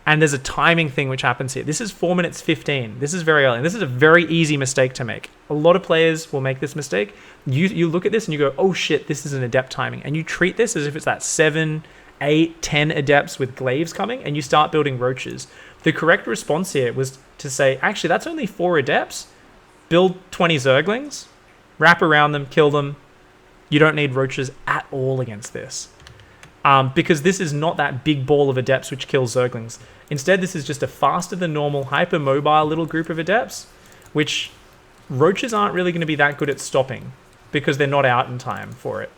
And there's a timing thing which happens here. This is 4 minutes 15. This is very early. And this is a very easy mistake to make. A lot of players will make this mistake. You look at this and you go, oh shit, this is an adept timing. And you treat this as if it's that 7, 8, 10 adepts with glaives coming, and you start building roaches. The correct response here was to say, actually, that's only 4 adepts. Build 20 zerglings, wrap around them, kill them. You don't need roaches at all against this. Because this is not that big ball of adepts which kills zerglings. Instead, this is just a faster than normal, hyper-mobile little group of adepts, which roaches aren't really going to be that good at stopping because they're not out in time for it,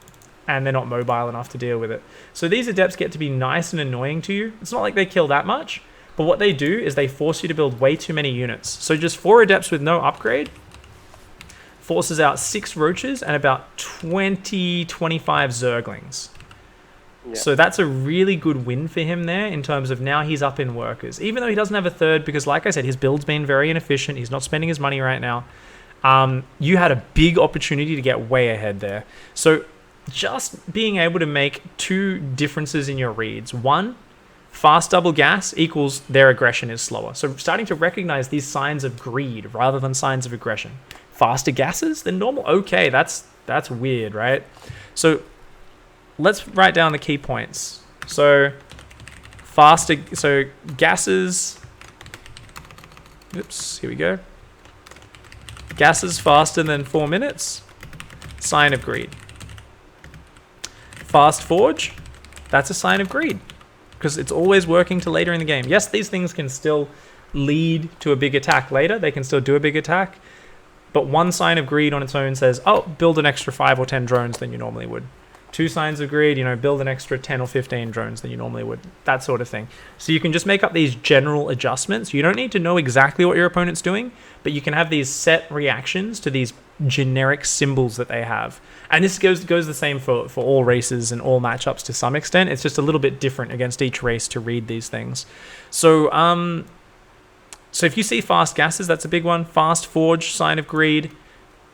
and they're not mobile enough to deal with it. So these adepts get to be nice and annoying to you. It's not like they kill that much, But what they do is they force you to build way too many units. So just 4 adepts with no upgrade forces out 6 roaches and about 20, 25 zerglings. Yeah. So that's a really good win for him there in terms of now he's up in workers. Even though he doesn't have a third, because like I said, his build's been very inefficient. He's not spending his money right now. You had a big opportunity to get way ahead there. So just being able to make 2 differences in your reads. 1, fast double gas equals their aggression is slower. So starting to recognize these signs of greed rather than signs of aggression. Faster gases than normal? Okay, that's weird, right? So let's write down the key points. So gases, oops, here we go. Gases faster than 4 minutes, sign of greed. Fast forge, that's a sign of greed because it's always working to later in the game. Yes, these things can still lead to a big attack later. They can still do a big attack, but 1 sign of greed on its own says, oh, build an extra 5 or 10 drones than you normally would. 2 signs of greed, build an extra 10 or 15 drones than you normally would. That sort of thing. So you can just make up these general adjustments. You don't need to know exactly what your opponent's doing, but you can have these set reactions to these generic symbols that they have. And this goes the same for all races and all matchups to some extent. It's just a little bit different against each race to read these things. So if you see fast gases, that's a big one. Fast forge, sign of greed.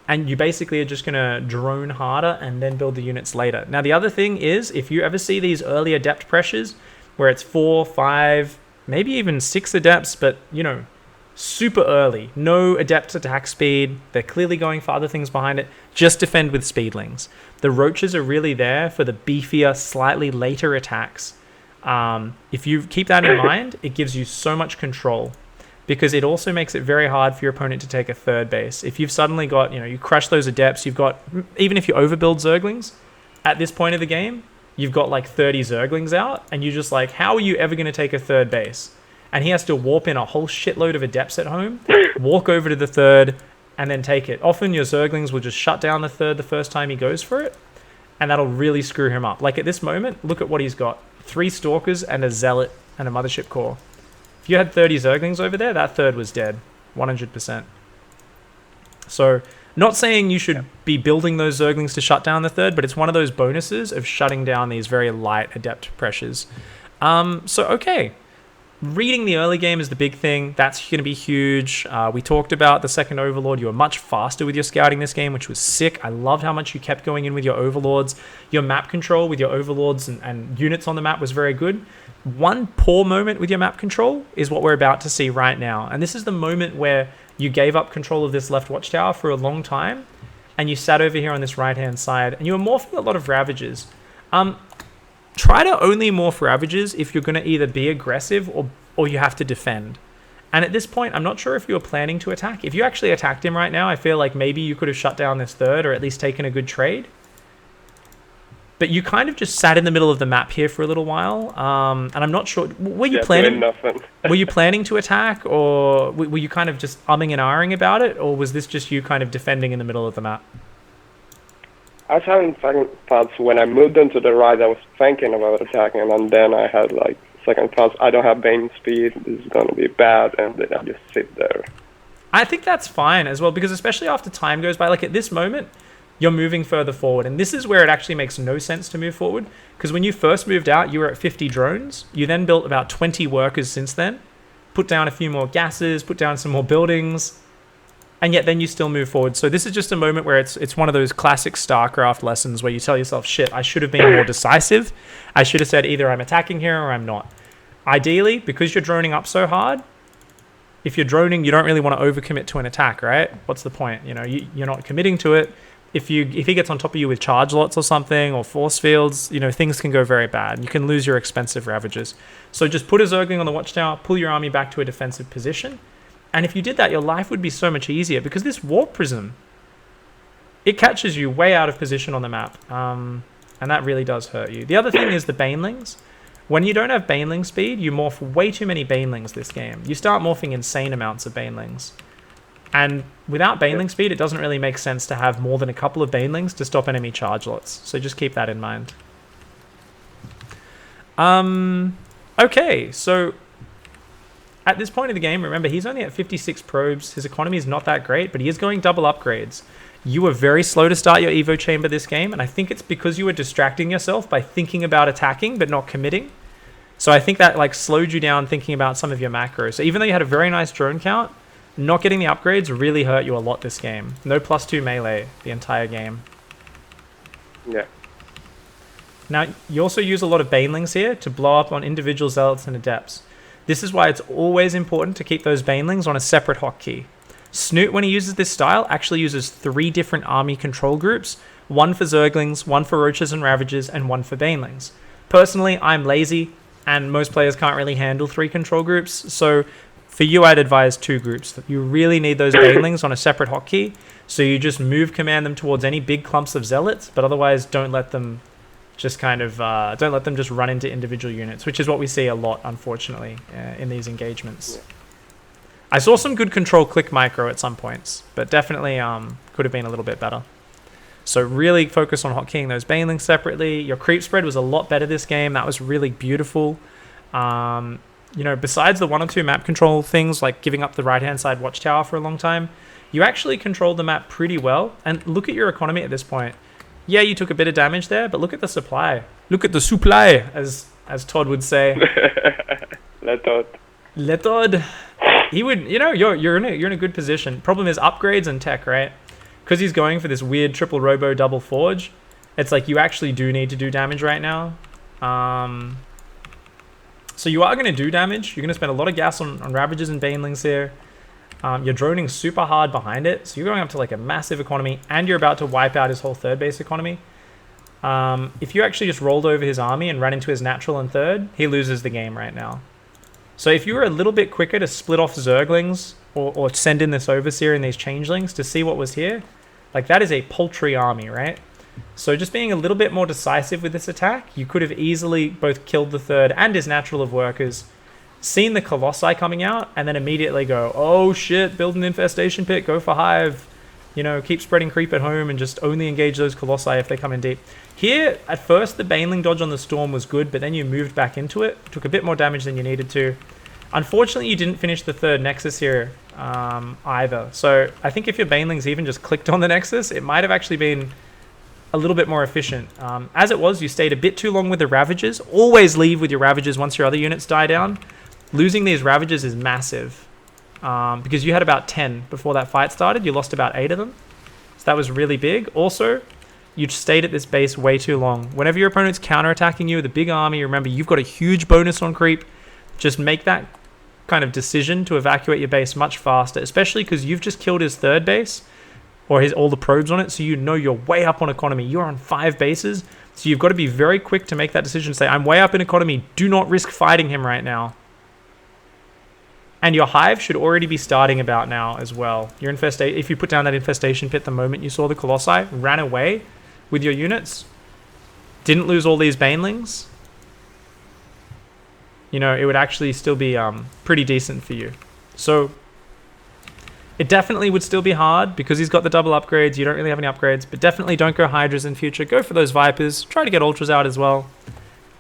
And you basically are just going to drone harder and then build the units later. Now, the other thing is, if you ever see these early adept pressures, where it's 4, 5, maybe even 6 adepts, but, super early, no adept attack speed, they're clearly going for other things behind it, just defend with speedlings. The roaches are really there for the beefier, slightly later attacks. If you keep that in mind, it gives you so much control, because it also makes it very hard for your opponent to take a third base. If you've suddenly got, you crush those adepts, you've got, even if you overbuild Zerglings, at this point of the game, you've got like 30 Zerglings out, and you're just like, how are you ever going to take a third base? And he has to warp in a whole shitload of adepts at home, walk over to the third, and then take it. Often your Zerglings will just shut down the third the first time he goes for it, and that'll really screw him up. Like at this moment, look at what he's got. 3 Stalkers and a Zealot and a Mothership Core. If you had 30 Zerglings over there, that third was dead. 100%. So, not saying you should be building those Zerglings to shut down the third, but it's one of those bonuses of shutting down these very light adept pressures. Okay. Reading the early game is the big thing. That's going to be huge. We talked about the second Overlord. You were much faster with your scouting this game, which was sick. I loved how much you kept going in with your Overlords. Your map control with your Overlords and units on the map was very good. One poor moment with your map control is what we're about to see right now. And this is the moment where you gave up control of this left watchtower for a long time, and you sat over here on this right-hand side, and you were morphing a lot of Ravagers. Try to only morph Ravagers if you're going to either be aggressive or you have to defend. And at this point, I'm not sure if you were planning to attack. If you actually attacked him right now, I feel like maybe you could have shut down this third or at least taken a good trade. But you kind of just sat in the middle of the map here for a little while, and I'm not sure. Were you planning? Were you planning to attack, or were you kind of just umming and ahhing about it, or was this just you kind of defending in the middle of the map? I was having second thoughts when I moved into the right. I was thinking about attacking, and then I had like second thoughts. I don't have Bane speed. This is going to be bad, and then I just sit there. I think that's fine as well, because especially after time goes by, like at this moment, you're moving further forward. And this is where it actually makes no sense to move forward. Because when you first moved out, you were at 50 drones. You then built about 20 workers since then. Put down a few more gases, put down some more buildings. And yet then you still move forward. So this is just a moment where it's one of those classic StarCraft lessons where you tell yourself, shit, I should have been more decisive. I should have said either I'm attacking here or I'm not. Ideally, because you're droning up so hard, if you're droning, you don't really want to overcommit to an attack, right? What's the point? You're not committing to it. If he gets on top of you with charge lots or something, or force fields, things can go very bad. You can lose your expensive Ravagers. So just put a Zergling on the watchtower, pull your army back to a defensive position. And if you did that, your life would be so much easier, because this Warp Prism, it catches you way out of position on the map. And that really does hurt you. The other thing is the Banelings. When you don't have Baneling speed, you morph way too many Banelings this game. You start morphing insane amounts of Banelings. And without Baneling speed, it doesn't really make sense to have more than a couple of Banelings to stop enemy charge lots. So just keep that in mind. Okay, so at this point of the game, remember, he's only at 56 probes. His economy is not that great, but he is going double upgrades. You were very slow to start your Evo chamber this game, and I think it's because you were distracting yourself by thinking about attacking but not committing. So I think that like slowed you down thinking about some of your macros. So even though you had a very nice drone count, not getting the upgrades really hurt you a lot this game. No +2 melee the entire game. Yeah. Now, you also use a lot of banelings here to blow up on individual zealots and adepts. This is why it's always important to keep those banelings on a separate hotkey. Snoot, when he uses this style, actually uses 3 different army control groups. 1 for Zerglings, 1 for Roaches and Ravagers, and 1 for banelings. Personally, I'm lazy, and most players can't really handle 3 control groups, so for you, I'd advise 2 groups. You really need those banelings on a separate hotkey, so you just command them towards any big clumps of zealots, but otherwise don't let them just run into individual units, which is what we see a lot, unfortunately, in these engagements. Yeah. I saw some good control click micro at some points, but definitely could have been a little bit better. So really focus on hotkeying those banelings separately. Your creep spread was a lot better this game. That was really beautiful. You know, besides the 1 or 2 map control things, like giving up the right-hand side watchtower for a long time, you actually controlled the map pretty well. And look at your economy at this point. Yeah, you took a bit of damage there, but look at the supply. Look at the supply, as Todd would say. Le Todd. He would, you know, you're in a good position. Problem is upgrades and tech, right? Because he's going for this weird triple robo double forge. It's like you actually do need to do damage right now. So you are going to do damage. You're going to spend a lot of gas on Ravagers and Banelings here. You're droning super hard behind it. So you're going up to like a massive economy, and you're about to wipe out his whole third base economy. If you actually just rolled over his army and ran into his natural and third, he loses the game right now. So if you were a little bit quicker to split off Zerglings or send in this Overseer and these Changelings to see what was here, like that is a paltry army, right? So just being a little bit more decisive with this attack, you could have easily both killed the third and his natural of workers, seen the Colossi coming out, and then immediately go, oh shit, build an infestation pit, go for Hive, you know, keep spreading creep at home and just only engage those Colossi if they come in deep. Here, at first, the Baneling dodge on the Storm was good, but then you moved back into it, took a bit more damage than you needed to. Unfortunately, you didn't finish the third Nexus here either. So I think if your Banelings even just clicked on the Nexus, it might have actually been a little bit more efficient. As it was, you stayed a bit too long with the Ravagers. Always leave with your Ravagers once your other units die down. Losing these Ravagers is massive because you had about 10 before that fight started. You lost about 8 of them. So that was really big. Also, you stayed at this base way too long. Whenever your opponent's counterattacking you with a big army, remember, you've got a huge bonus on creep. Just make that kind of decision to evacuate your base much faster, especially because you've just killed his third base or all the probes on it, so you know you're way up on economy. You're on 5 bases, so you've got to be very quick to make that decision. Say, I'm way up in economy. Do not risk fighting him right now. And your Hive should already be starting about now as well. Your if you put down that infestation pit the moment you saw the Colossi, ran away with your units, didn't lose all these Banelings, you know, it would actually still be pretty decent for you. So it definitely would still be hard because he's got the double upgrades. You don't really have any upgrades, but definitely don't go Hydras in future. Go for those Vipers. Try to get Ultras out as well,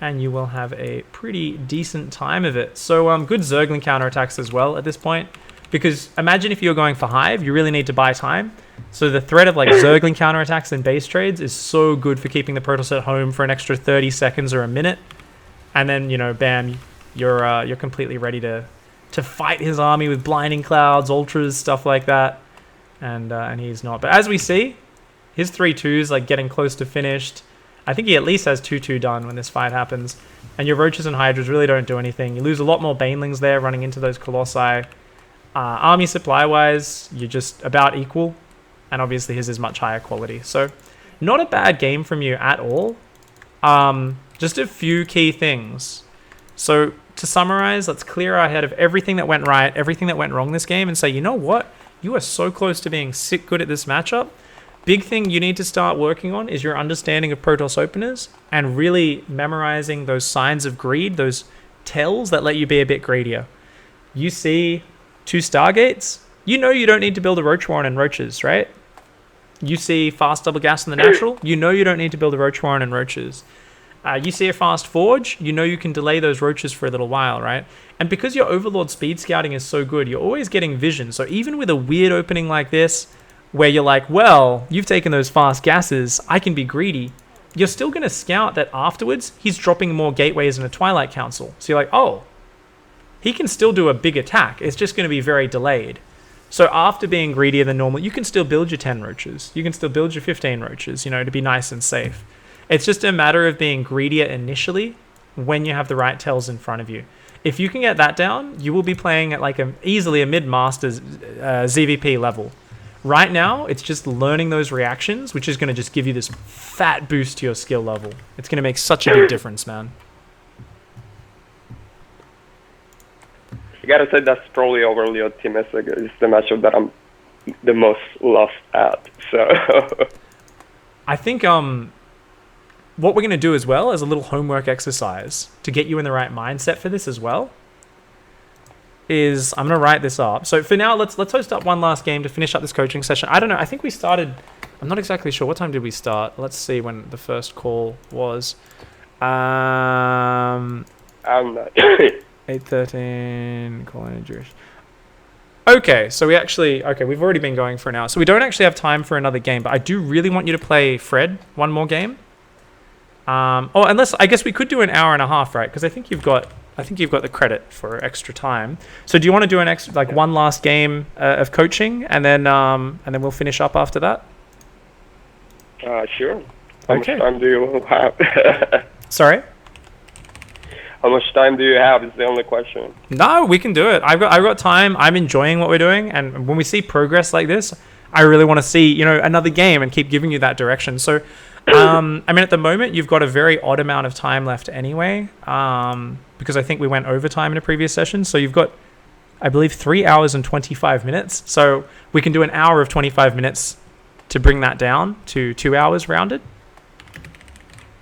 and you will have a pretty decent time of it. So good Zergling counterattacks as well at this point, because imagine if you're going for Hive, you really need to buy time. So the threat of like Zergling counterattacks and base trades is so good for keeping the Protoss at home for an extra 30 seconds or a minute, and then, you know, bam, you're completely ready to fight his army with blinding clouds, ultras, stuff like that, and he's not. But as we see, his 3-2's like getting close to finished. I think he at least has 2-2 done when this fight happens. And your Roaches and Hydras really don't do anything. You lose a lot more Banelings there running into those Colossi. Army supply-wise, you're just about equal, and obviously his is much higher quality. So not a bad game from you at all. Just a few key things. So to summarize, let's clear our head of everything that went right, everything that went wrong this game, and say, you know what? You are so close to being sick good at this matchup. Big thing you need to start working on is your understanding of Protoss openers and really memorizing those signs of greed, those tells that let you be a bit greedier. You see 2 Stargates, you know you don't need to build a Roach Warren and Roaches, right? You see fast double gas in the natural, you know you don't need to build a Roach Warren and Roaches. You see a fast forge, you know you can delay those roaches for a little while, right? And because your Overlord speed scouting is so good, you're always getting vision. So even with a weird opening like this, where you're like, well, you've taken those fast gases, I can be greedy, you're still going to scout that afterwards he's dropping more gateways in a Twilight Council. So you're like, oh, he can still do a big attack. It's just going to be very delayed. So after being greedier than normal, you can still build your 10 roaches. You can still build your 15 roaches, you know, to be nice and safe. It's just a matter of being greedier initially when you have the right tells in front of you. If you can get that down, you will be playing at like easily a mid-masters ZvP level. Right now, it's just learning those reactions, which is going to just give you this fat boost to your skill level. It's going to make such a big difference, man. I gotta say that's probably overly optimistic. It's the matchup that I'm the most lost at. So I think what we're going to do as well as a little homework exercise to get you in the right mindset for this as well is I'm going to write this up. So for now, let's host up one last game to finish up this coaching session. I don't know. I think we started. I'm not exactly sure. What time did we start? Let's see when the first call was. 8:13. Calling Jewish. Okay, so we've already been going for an hour. So we don't actually have time for another game, but I do really want you to play Fred one more game. Unless I guess we could do an hour and a half, right? Because I think you've got the credit for extra time. So do you want to do one last game of coaching, and then we'll finish up after that? Sure. How much time do you have? Sorry? How much time do you have is the only question. No, we can do it. I've got time. I'm enjoying what we're doing, and when we see progress like this, I really want to see another game and keep giving you that direction. So, I mean, at the moment, you've got a very odd amount of time left anyway, because I think we went overtime in a previous session. So you've got, I believe, 3 hours and 25 minutes. So we can do an hour of 25 minutes to bring that down to 2 hours rounded.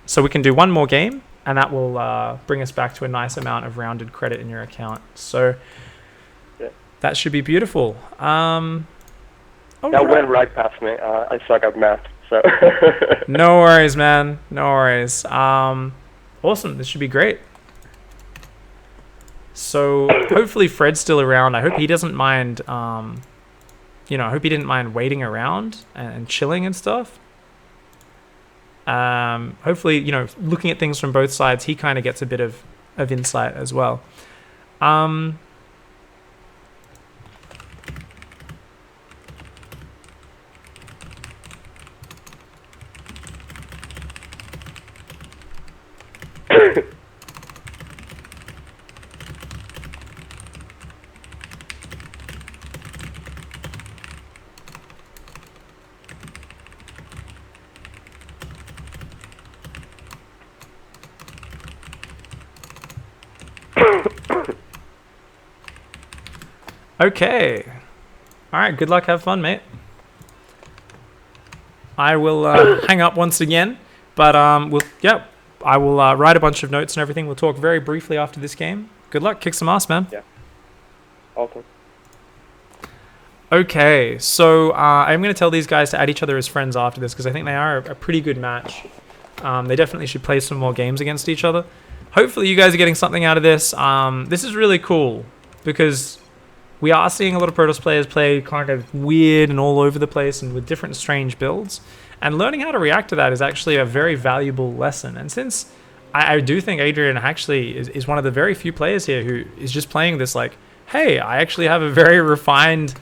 So we can do one more game, and that will bring us back to a nice amount of rounded credit in your account. So that should be beautiful. That went right past me. I suck at math, so. No worries, man. No worries. Awesome. This should be great. So hopefully Fred's still around. I hope he doesn't mind. I hope he didn't mind waiting around and chilling and stuff. Hopefully, looking at things from both sides, he kind of gets a bit of insight as well. Okay. All right. Good luck. Have fun, mate. I will hang up once again, but I will write a bunch of notes and everything. We'll talk very briefly after this game. Good luck. Kick some ass, man. Yeah. Awesome. Okay. So I'm going to tell these guys to add each other as friends after this because I think they are a pretty good match. They definitely should play some more games against each other. Hopefully you guys are getting something out of this. This is really cool because we are seeing a lot of Protoss players play kind of weird and all over the place and with different strange builds. And learning how to react to that is actually a very valuable lesson. And since I do think Adrian actually is one of the very few players here who is just playing this like, hey, I actually have a very refined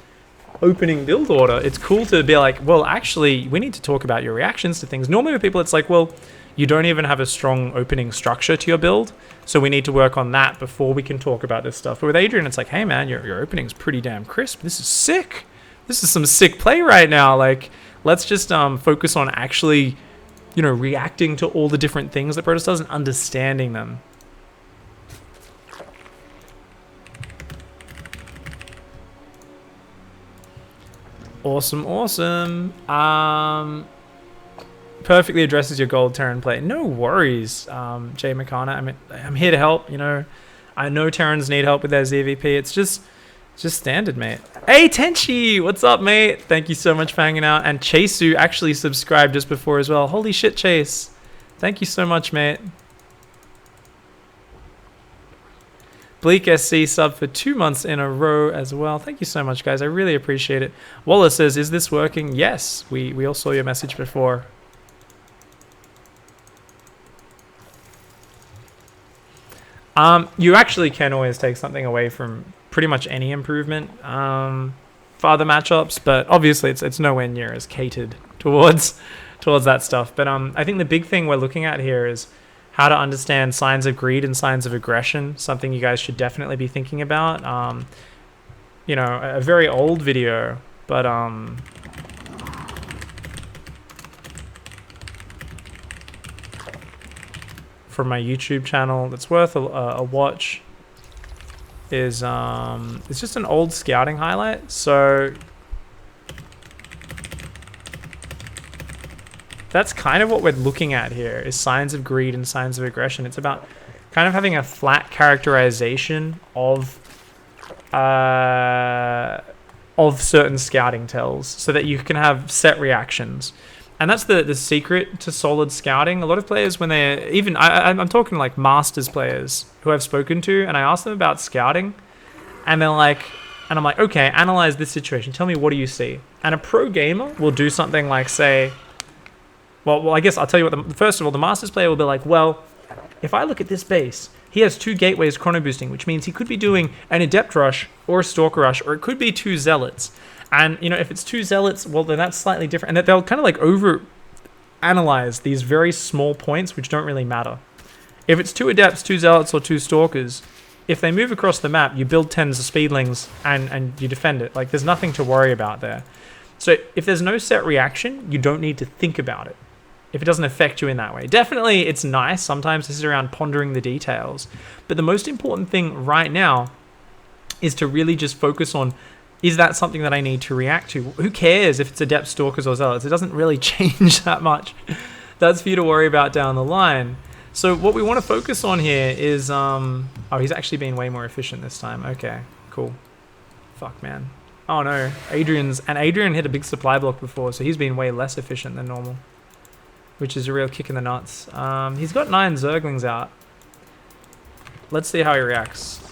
opening build order. It's cool to be like, well, actually, we need to talk about your reactions to things. Normally with people, it's like, well, you don't even have a strong opening structure to your build, so we need to work on that before we can talk about this stuff. But with Adrian, it's like, hey man, your opening's pretty damn crisp. This is sick. This is some sick play right now. Like, let's just focus on actually, reacting to all the different things that Protoss does and understanding them. Awesome. Perfectly addresses your gold Terran play. No worries, Jay McCanna. I'm here to help. I know Terrans need help with their ZvP. It's just standard, mate. Hey, Tenchi, what's up, mate? Thank you so much for hanging out. And Chasu actually subscribed just before as well. Holy shit, Chase. Thank you so much, mate. Bleak SC sub for 2 months in a row as well. Thank you so much, guys. I really appreciate it. Wallace says, is this working? Yes, we all saw your message before. You actually can always take something away from pretty much any improvement for other matchups, but obviously it's nowhere near as catered towards that stuff. But I think the big thing we're looking at here is how to understand signs of greed and signs of aggression, something you guys should definitely be thinking about. You know, a very old video, but from my YouTube channel that's worth a watch is it's just an old scouting highlight. So that's kind of what we're looking at here, is signs of greed and signs of aggression. It's about kind of having a flat characterization of certain scouting tells so that you can have set reactions. And that's the secret to solid scouting. A lot of players, when they're even, I'm talking like masters players who I've spoken to, and I ask them about scouting, and they're like, and I'm like, okay, analyze this situation. Tell me, what do you see? And a pro gamer will do something like say, well, I guess I'll tell you what. First of all, the masters player will be like, well, if I look at this base, he has 2 gateways chrono boosting, which means he could be doing an adept rush or a stalker rush, or it could be 2 zealots. And, you know, if it's 2 zealots, well, then that's slightly different. And they'll kind of like over-analyze these very small points, which don't really matter. If it's 2 adepts, 2 zealots, or 2 stalkers, if they move across the map, you build 10s of speedlings and you defend it. Like, there's nothing to worry about there. So if there's no set reaction, you don't need to think about it, if it doesn't affect you in that way. Definitely, it's nice sometimes. This is around pondering the details. But the most important thing right now is to really just focus on, is that something that I need to react to? Who cares if it's adept, stalkers, or zealots? It doesn't really change that much. That's for you to worry about down the line. So what we want to focus on here is, oh, he's actually been way more efficient this time. Okay, cool. Fuck, man. Oh no, Adrian hit a big supply block before, so he's been way less efficient than normal, which is a real kick in the nuts. He's got 9 Zerglings out. Let's see how he reacts.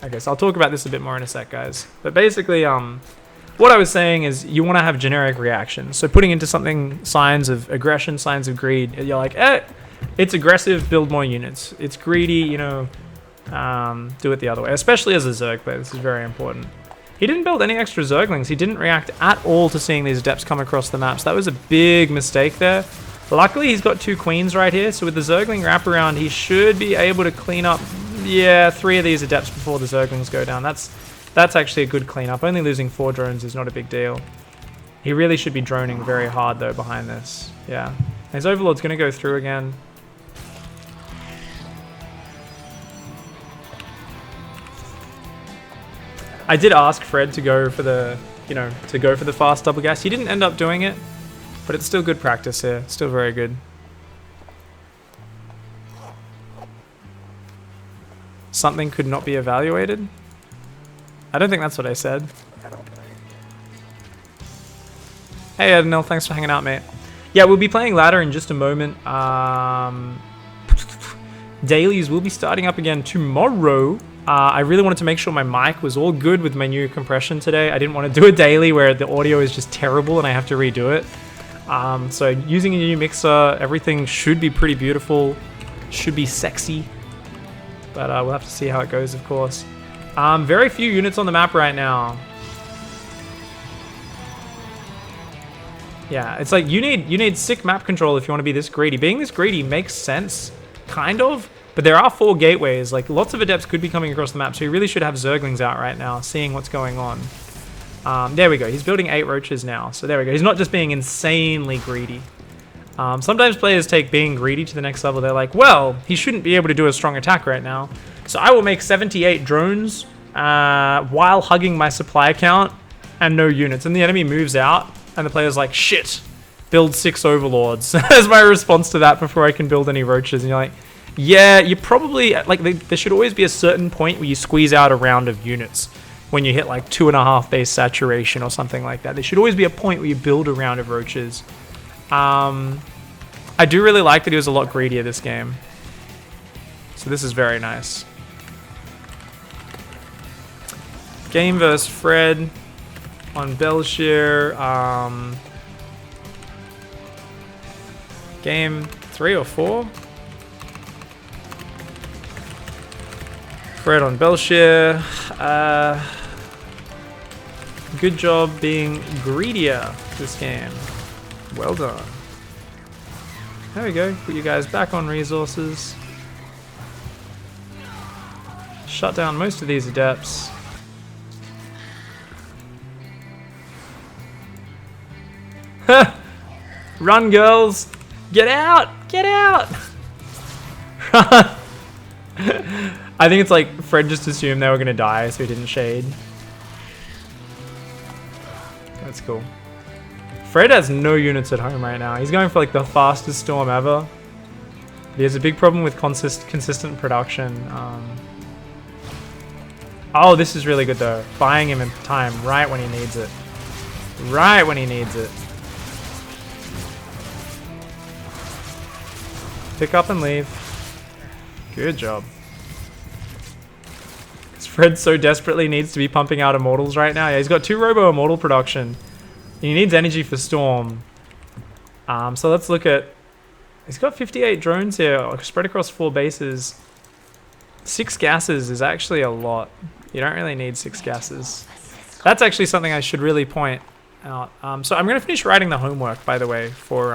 Okay, so I'll talk about this a bit more in a sec, guys. But basically, what I was saying is you want to have generic reactions. So putting into something signs of aggression, signs of greed, you're like, it's aggressive, build more units. It's greedy, you know, do it the other way. Especially as a Zerg player, this is very important. He didn't build any extra Zerglings. He didn't react at all to seeing these adepts come across the maps. That was a big mistake there. Luckily, he's got 2 queens right here, so with the Zergling wraparound, he should be able to clean up, 3 of these adepts before the Zerglings go down. That's actually a good cleanup. Only losing 4 drones is not a big deal. He really should be droning very hard, though, behind this. Yeah. His Overlord's going to go through again. I did ask Fred to go for the, to go for the fast double gas. He didn't end up doing it, but it's still good practice here. Still very good. Something could not be evaluated? I don't think that's what I said. Hey Adnil, thanks for hanging out, mate. Yeah, we'll be playing ladder in just a moment. Dailies will be starting up again tomorrow. I really wanted to make sure my mic was all good with my new compression today. I didn't want to do a daily where the audio is just terrible and I have to redo it. So using a new mixer, everything should be pretty beautiful, should be sexy, but we'll have to see how it goes, of course. Very few units on the map right now. Yeah, it's like you need sick map control if you want to be this greedy. Being this greedy makes sense, kind of, but there are 4 gateways. Like, lots of adepts could be coming across the map, so you really should have Zerglings out right now, seeing what's going on. There we go. He's building 8 roaches now. So there we go. He's not just being insanely greedy. Sometimes players take being greedy to the next level. They're like, well, he shouldn't be able to do a strong attack right now, so I will make 78 drones while hugging my supply count and no units. And the enemy moves out, and the player's like, shit, build 6 overlords. As my response to that before I can build any roaches. And you're like, yeah, you probably, like, there should always be a certain point where you squeeze out a round of units. When you hit like 2.5 base saturation or something like that. There should always be a point where you build a round of roaches. I do really like that he was a lot greedier this game. So this is very nice. Game versus Fred on Belshire. Game 3 or 4. Fred on Belshire. Good job being greedier this game. Well done. There we go. Put you guys back on resources. Shut down most of these adepts. Run, girls! Get out! Get out! Run! I think it's like Fred just assumed they were gonna die, so he didn't shade. That's cool. Fred has no units at home right now. He's going for like the fastest storm ever. He has a big problem with consistent production. Oh, this is really good though. Buying him in time right when he needs it. Right when he needs it. Pick up and leave. Good job. Fred so desperately needs to be pumping out immortals right now. Yeah, he's got 2 robo immortal production. He needs energy for storm. So let's look at... He's got 58 drones here, spread across 4 bases. 6 gases is actually a lot. You don't really need 6 gases. That's actually something I should really point out. So I'm going to finish writing the homework, by the way, for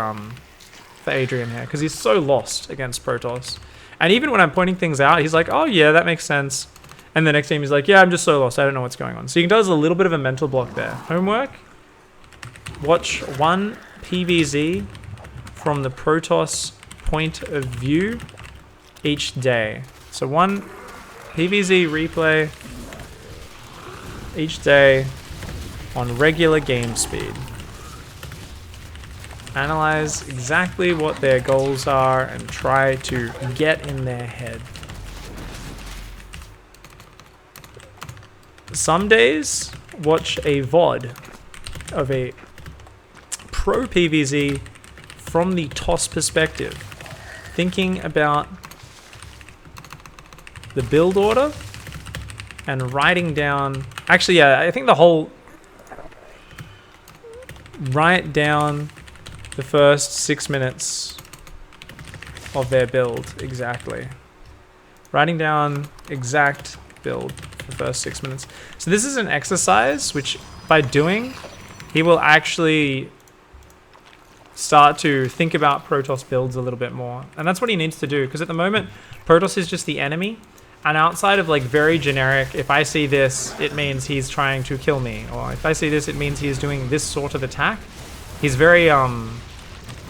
Adrian here, because he's so lost against Protoss. And even when I'm pointing things out, he's like, oh yeah, that makes sense. And the next game he's like, yeah, I'm just so lost, I don't know what's going on. So he does a little bit of a mental block there. Homework. Watch 1 PVZ from the Protoss point of view each day. So 1 PVZ replay each day on regular game speed. Analyze exactly what their goals are and try to get in their head. Some days, watch a VOD of a pro PVZ from the TOS perspective, thinking about the build order and writing down... Actually, yeah, I think the whole... Write down the first 6 minutes of their build, exactly. Writing down exact build for the first 6 minutes. So this is an exercise which, by doing, he will actually start to think about Protoss builds a little bit more. And that's what he needs to do, because at the moment, Protoss is just the enemy. And outside of like very generic, if I see this, it means he's trying to kill me. Or if I see this, it means he's doing this sort of attack. He's very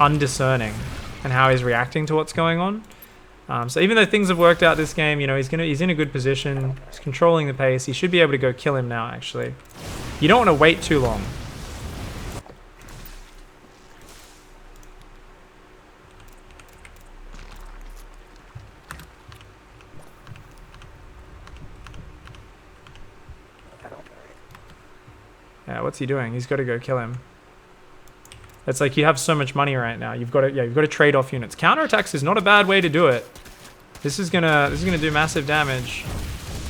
undiscerning in how he's reacting to what's going on. So even though things have worked out this game, you know, he's in a good position. He's controlling the pace. He should be able to go kill him now, actually. You don't want to wait too long. Yeah, what's he doing? He's got to go kill him. It's like you have so much money right now. You've got to trade off units. Counterattacks is not a bad way to do it. This is gonna do massive damage.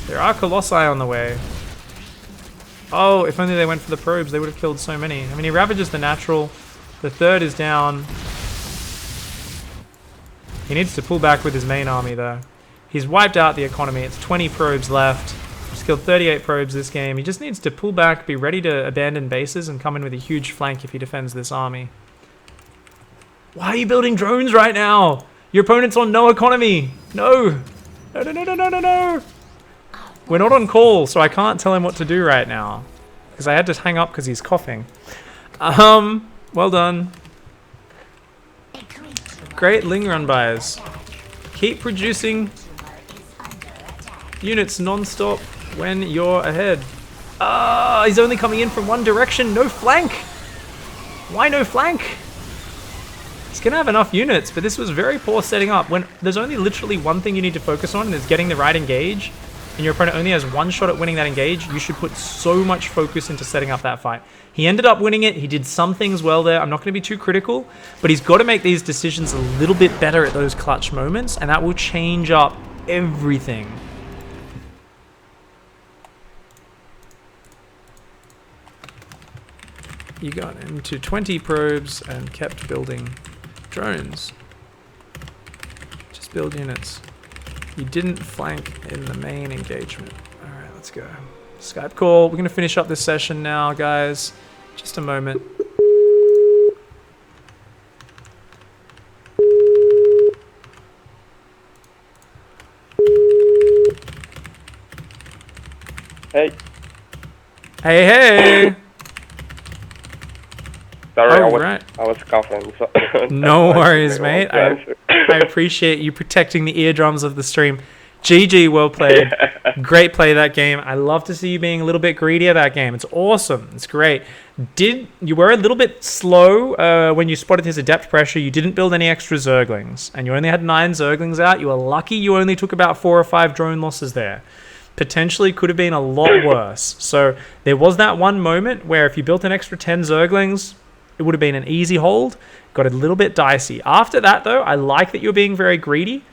There are colossi on the way. Oh, if only they went for the probes, they would have killed so many. I mean, he ravages the natural. The third is down. He needs to pull back with his main army though. He's wiped out the economy. It's 20 probes left. He's killed 38 probes this game. He just needs to pull back, be ready to abandon bases, and come in with a huge flank if he defends this army. Why are you building drones right now? Your opponent's on no economy. No. No, no, no, no, no, no, no. We're not on call, so I can't tell him what to do right now. Because I had to hang up because he's coughing. Well done. Great Ling run buys. Keep producing units non-stop when you're ahead. Ah, he's only coming in from one direction. No flank. Why no flank? He's gonna have enough units, but this was very poor setting up. When there's only literally one thing you need to focus on, and it's getting the right engage, and your opponent only has one shot at winning that engage, you should put so much focus into setting up that fight. He ended up winning it. He did some things well there. I'm not going to be too critical, but he's got to make these decisions a little bit better at those clutch moments, and that will change up everything. You got into 20 probes and kept building drones. Just build units. You didn't flank in the main engagement. Alright, let's go. Skype call. We're going to finish up this session now, guys. Just a moment. Hey. Hey, hey! Sorry, Right. I was coughing. So No worries, mate. I appreciate you protecting the eardrums of the stream. GG, well played. Great play that game. I love to see you being a little bit greedier that game. It's awesome. It's great. You were a little bit slow when you spotted his adept pressure. You didn't build any extra Zerglings, and you only had 9 Zerglings out. You were lucky you only took about 4 or 5 drone losses there. Potentially could have been a lot worse. So there was that one moment where if you built an extra 10 Zerglings, it would have been an easy hold. Got a little bit dicey. After that, though, I like that you're being very greedy.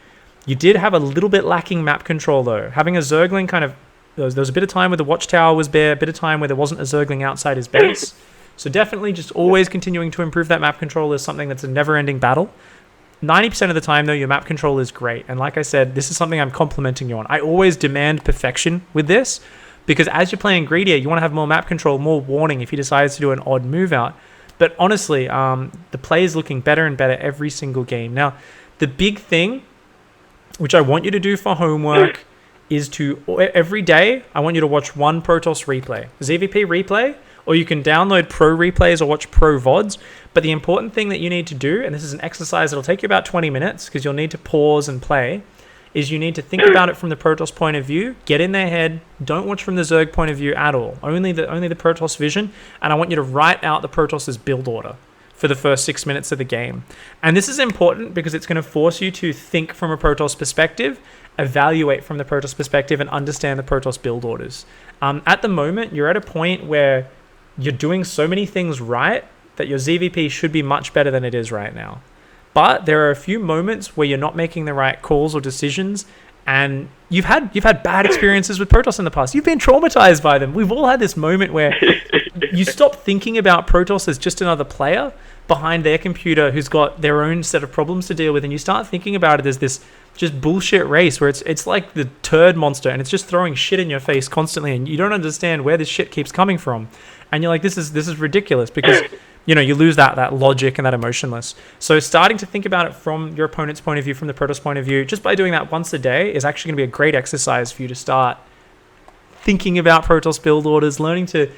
You did have a little bit lacking map control, though. Having a Zergling kind of... There was a bit of time where the watchtower was bare, a bit of time where there wasn't a Zergling outside his base. So definitely just always continuing to improve that map control is something that's a never-ending battle. 90% of the time, though, your map control is great. And like I said, this is something I'm complimenting you on. I always demand perfection with this, because as you're playing greedier, you want to have more map control, more warning if he decides to do an odd move out. But honestly, the play is looking better and better every single game. Now, the big thing, which I want you to do for homework, is to, every day, I want you to watch one Protoss replay. ZvP replay, or you can download pro replays or watch pro VODs. But the important thing that you need to do, and this is an exercise that'll take you about 20 minutes, because you'll need to pause and play, is you need to think about it from the Protoss point of view, get in their head, don't watch from the Zerg point of view at all, only the Protoss vision, and I want you to write out the Protoss's build order for the first 6 minutes of the game. And this is important because it's going to force you to think from a Protoss perspective, evaluate from the Protoss perspective, and understand the Protoss build orders. At the moment, you're at a point where you're doing so many things right that your ZvP should be much better than it is right now. But there are a few moments where you're not making the right calls or decisions, and you've had bad experiences with Protoss in the past. You've been traumatized by them. We've all had this moment where you stop thinking about Protoss as just another player behind their computer who's got their own set of problems to deal with, and you start thinking about it as this just bullshit race where it's like the turd monster, and it's just throwing shit in your face constantly, and you don't understand where this shit keeps coming from, and you're like, this is ridiculous, because you lose that logic and that emotionless. So starting to think about it from your opponent's point of view, from the Protoss point of view, just by doing that once a day is actually going to be a great exercise for you to start thinking about Protoss build orders, learning to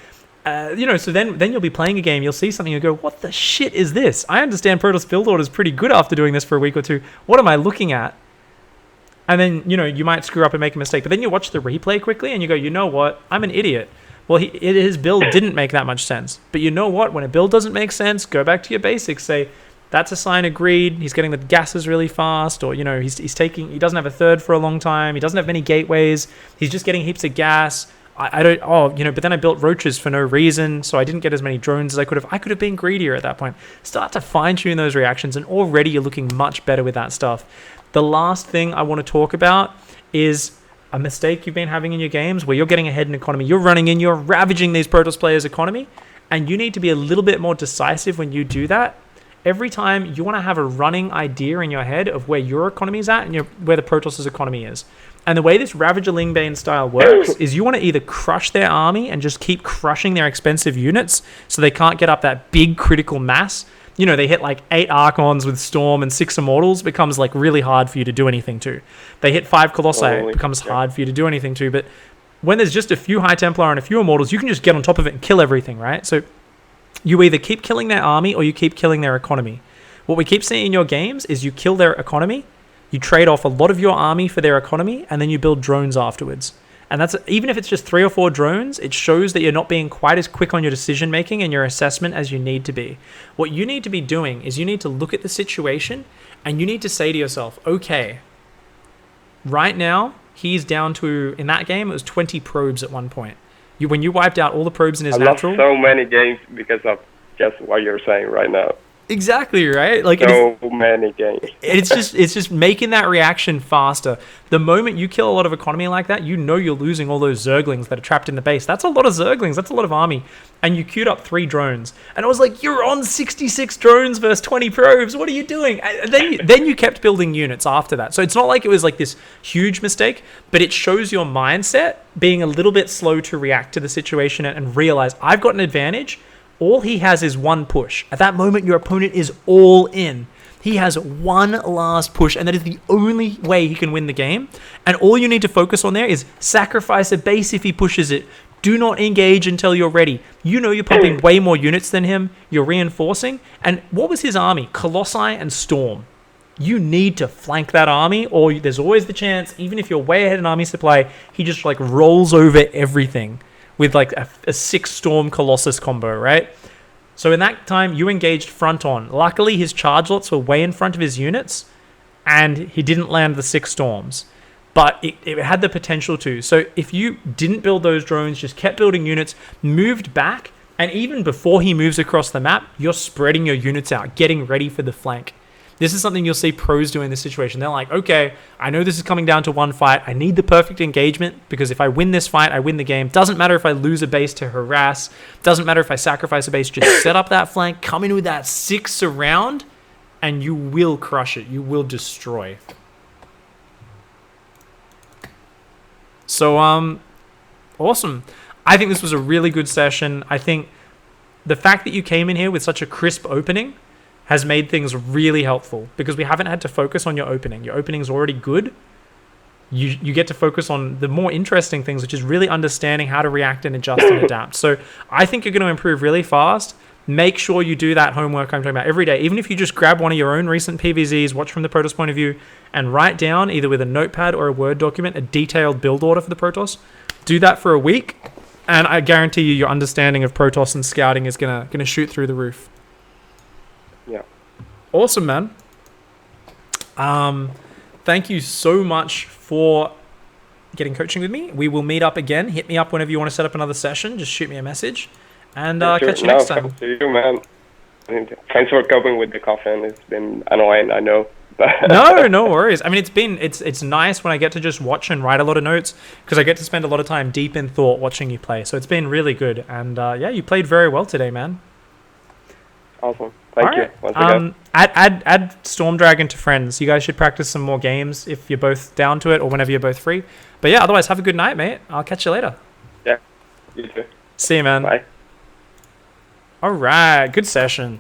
so then you'll be playing a game, you'll see something, you'll go, what the shit is this? I understand Protoss build orders pretty good after doing this for a week or two. What am I looking at? And then, you might screw up and make a mistake. But then you watch the replay quickly and you go, you know what? I'm an idiot. Well, his build didn't make that much sense. But you know what? When a build doesn't make sense, go back to your basics. Say, that's a sign of greed. He's getting the gases really fast. Or, he doesn't have a third for a long time. He doesn't have many gateways. He's just getting heaps of gas. But then I built roaches for no reason, so I didn't get as many drones as I could have. I could have been greedier at that point. Start to fine-tune those reactions, and already you're looking much better with that stuff. The last thing I want to talk about is a mistake you've been having in your games where you're getting ahead in economy. You're running in, you're ravaging these Protoss players' economy, and you need to be a little bit more decisive when you do that. Every time you want to have a running idea in your head of where your economy is at and where the Protoss' economy is. And the way this Ravager Lingbane style works is you want to either crush their army and just keep crushing their expensive units so they can't get up that big critical mass. They hit like 8 Archons with Storm and 6 Immortals, becomes like really hard for you to do anything to. They hit 5 Colossi, it becomes hard for you to do anything to. But when there's just a few High Templar and a few Immortals, you can just get on top of it and kill everything, right? So you either keep killing their army or you keep killing their economy. What we keep seeing in your games is you kill their economy, you trade off a lot of your army for their economy, and then you build drones afterwards. And that's, even if it's just 3 or 4 drones, it shows that you're not being quite as quick on your decision making and your assessment as you need to be. What you need to be doing is you need to look at the situation and you need to say to yourself, okay, right now he's down to, in that game, it was 20 probes at one point. When you wiped out all the probes in his natural... I lost so many games because of just what you're saying right now. Exactly, right? Like So many games. it's just making that reaction faster. The moment you kill a lot of economy like that, you know you're losing all those Zerglings that are trapped in the base. That's a lot of Zerglings. That's a lot of army. And you queued up 3 drones. And I was like, you're on 66 drones versus 20 probes. What are you doing? And then you kept building units after that. So it's not like it was like this huge mistake, but it shows your mindset being a little bit slow to react to the situation and realize I've got an advantage. All he has is one push. At that moment, your opponent is all in. He has one last push, and that is the only way he can win the game. And all you need to focus on there is sacrifice a base if he pushes it. Do not engage until you're ready. You know you're pumping way more units than him. You're reinforcing. And what was his army? Colossi and Storm. You need to flank that army, or there's always the chance, even if you're way ahead in army supply, he just like rolls over everything with like a 6 Storm Colossus combo, right? So in that time, you engaged front on. Luckily, his charge lots were way in front of his units, and he didn't land the 6 Storms. But it had the potential to. So if you didn't build those drones, just kept building units, moved back, and even before he moves across the map, you're spreading your units out, getting ready for the flank. This is something you'll see pros do in this situation. They're like, okay, I know this is coming down to one fight. I need the perfect engagement because if I win this fight, I win the game. Doesn't matter if I lose a base to harass. Doesn't matter if I sacrifice a base. Just set up that flank, come in with that 6 surround, and you will crush it. You will destroy. So, awesome. I think this was a really good session. I think the fact that you came in here with such a crisp opening has made things really helpful because we haven't had to focus on your opening. Your opening is already good. You get to focus on the more interesting things, which is really understanding how to react and adjust and adapt. So I think you're going to improve really fast. Make sure you do that homework I'm talking about every day. Even if you just grab one of your own recent PVZs, watch from the Protoss point of view, and write down either with a notepad or a Word document a detailed build order for the Protoss. Do that for a week, and I guarantee you your understanding of Protoss and scouting is gonna shoot through the roof. Yeah. Awesome, man. Thank you so much for getting coaching with me. We will meet up again. Hit me up whenever you want to set up another session. Just shoot me a message. And catch you next time. Thanks to you, man. Thanks for coping with the coffin. It's been annoying, I know. No worries. I mean, it's nice when I get to just watch and write a lot of notes because I get to spend a lot of time deep in thought watching you play. So it's been really good. And yeah, you played very well today, man. Awesome. Thank you. Once again. Add Storm Dragon to friends. You guys should practice some more games if you're both down to it or whenever you're both free. But yeah, otherwise, have a good night, mate. I'll catch you later. Yeah, you too. See you, man. Bye. All right, good session.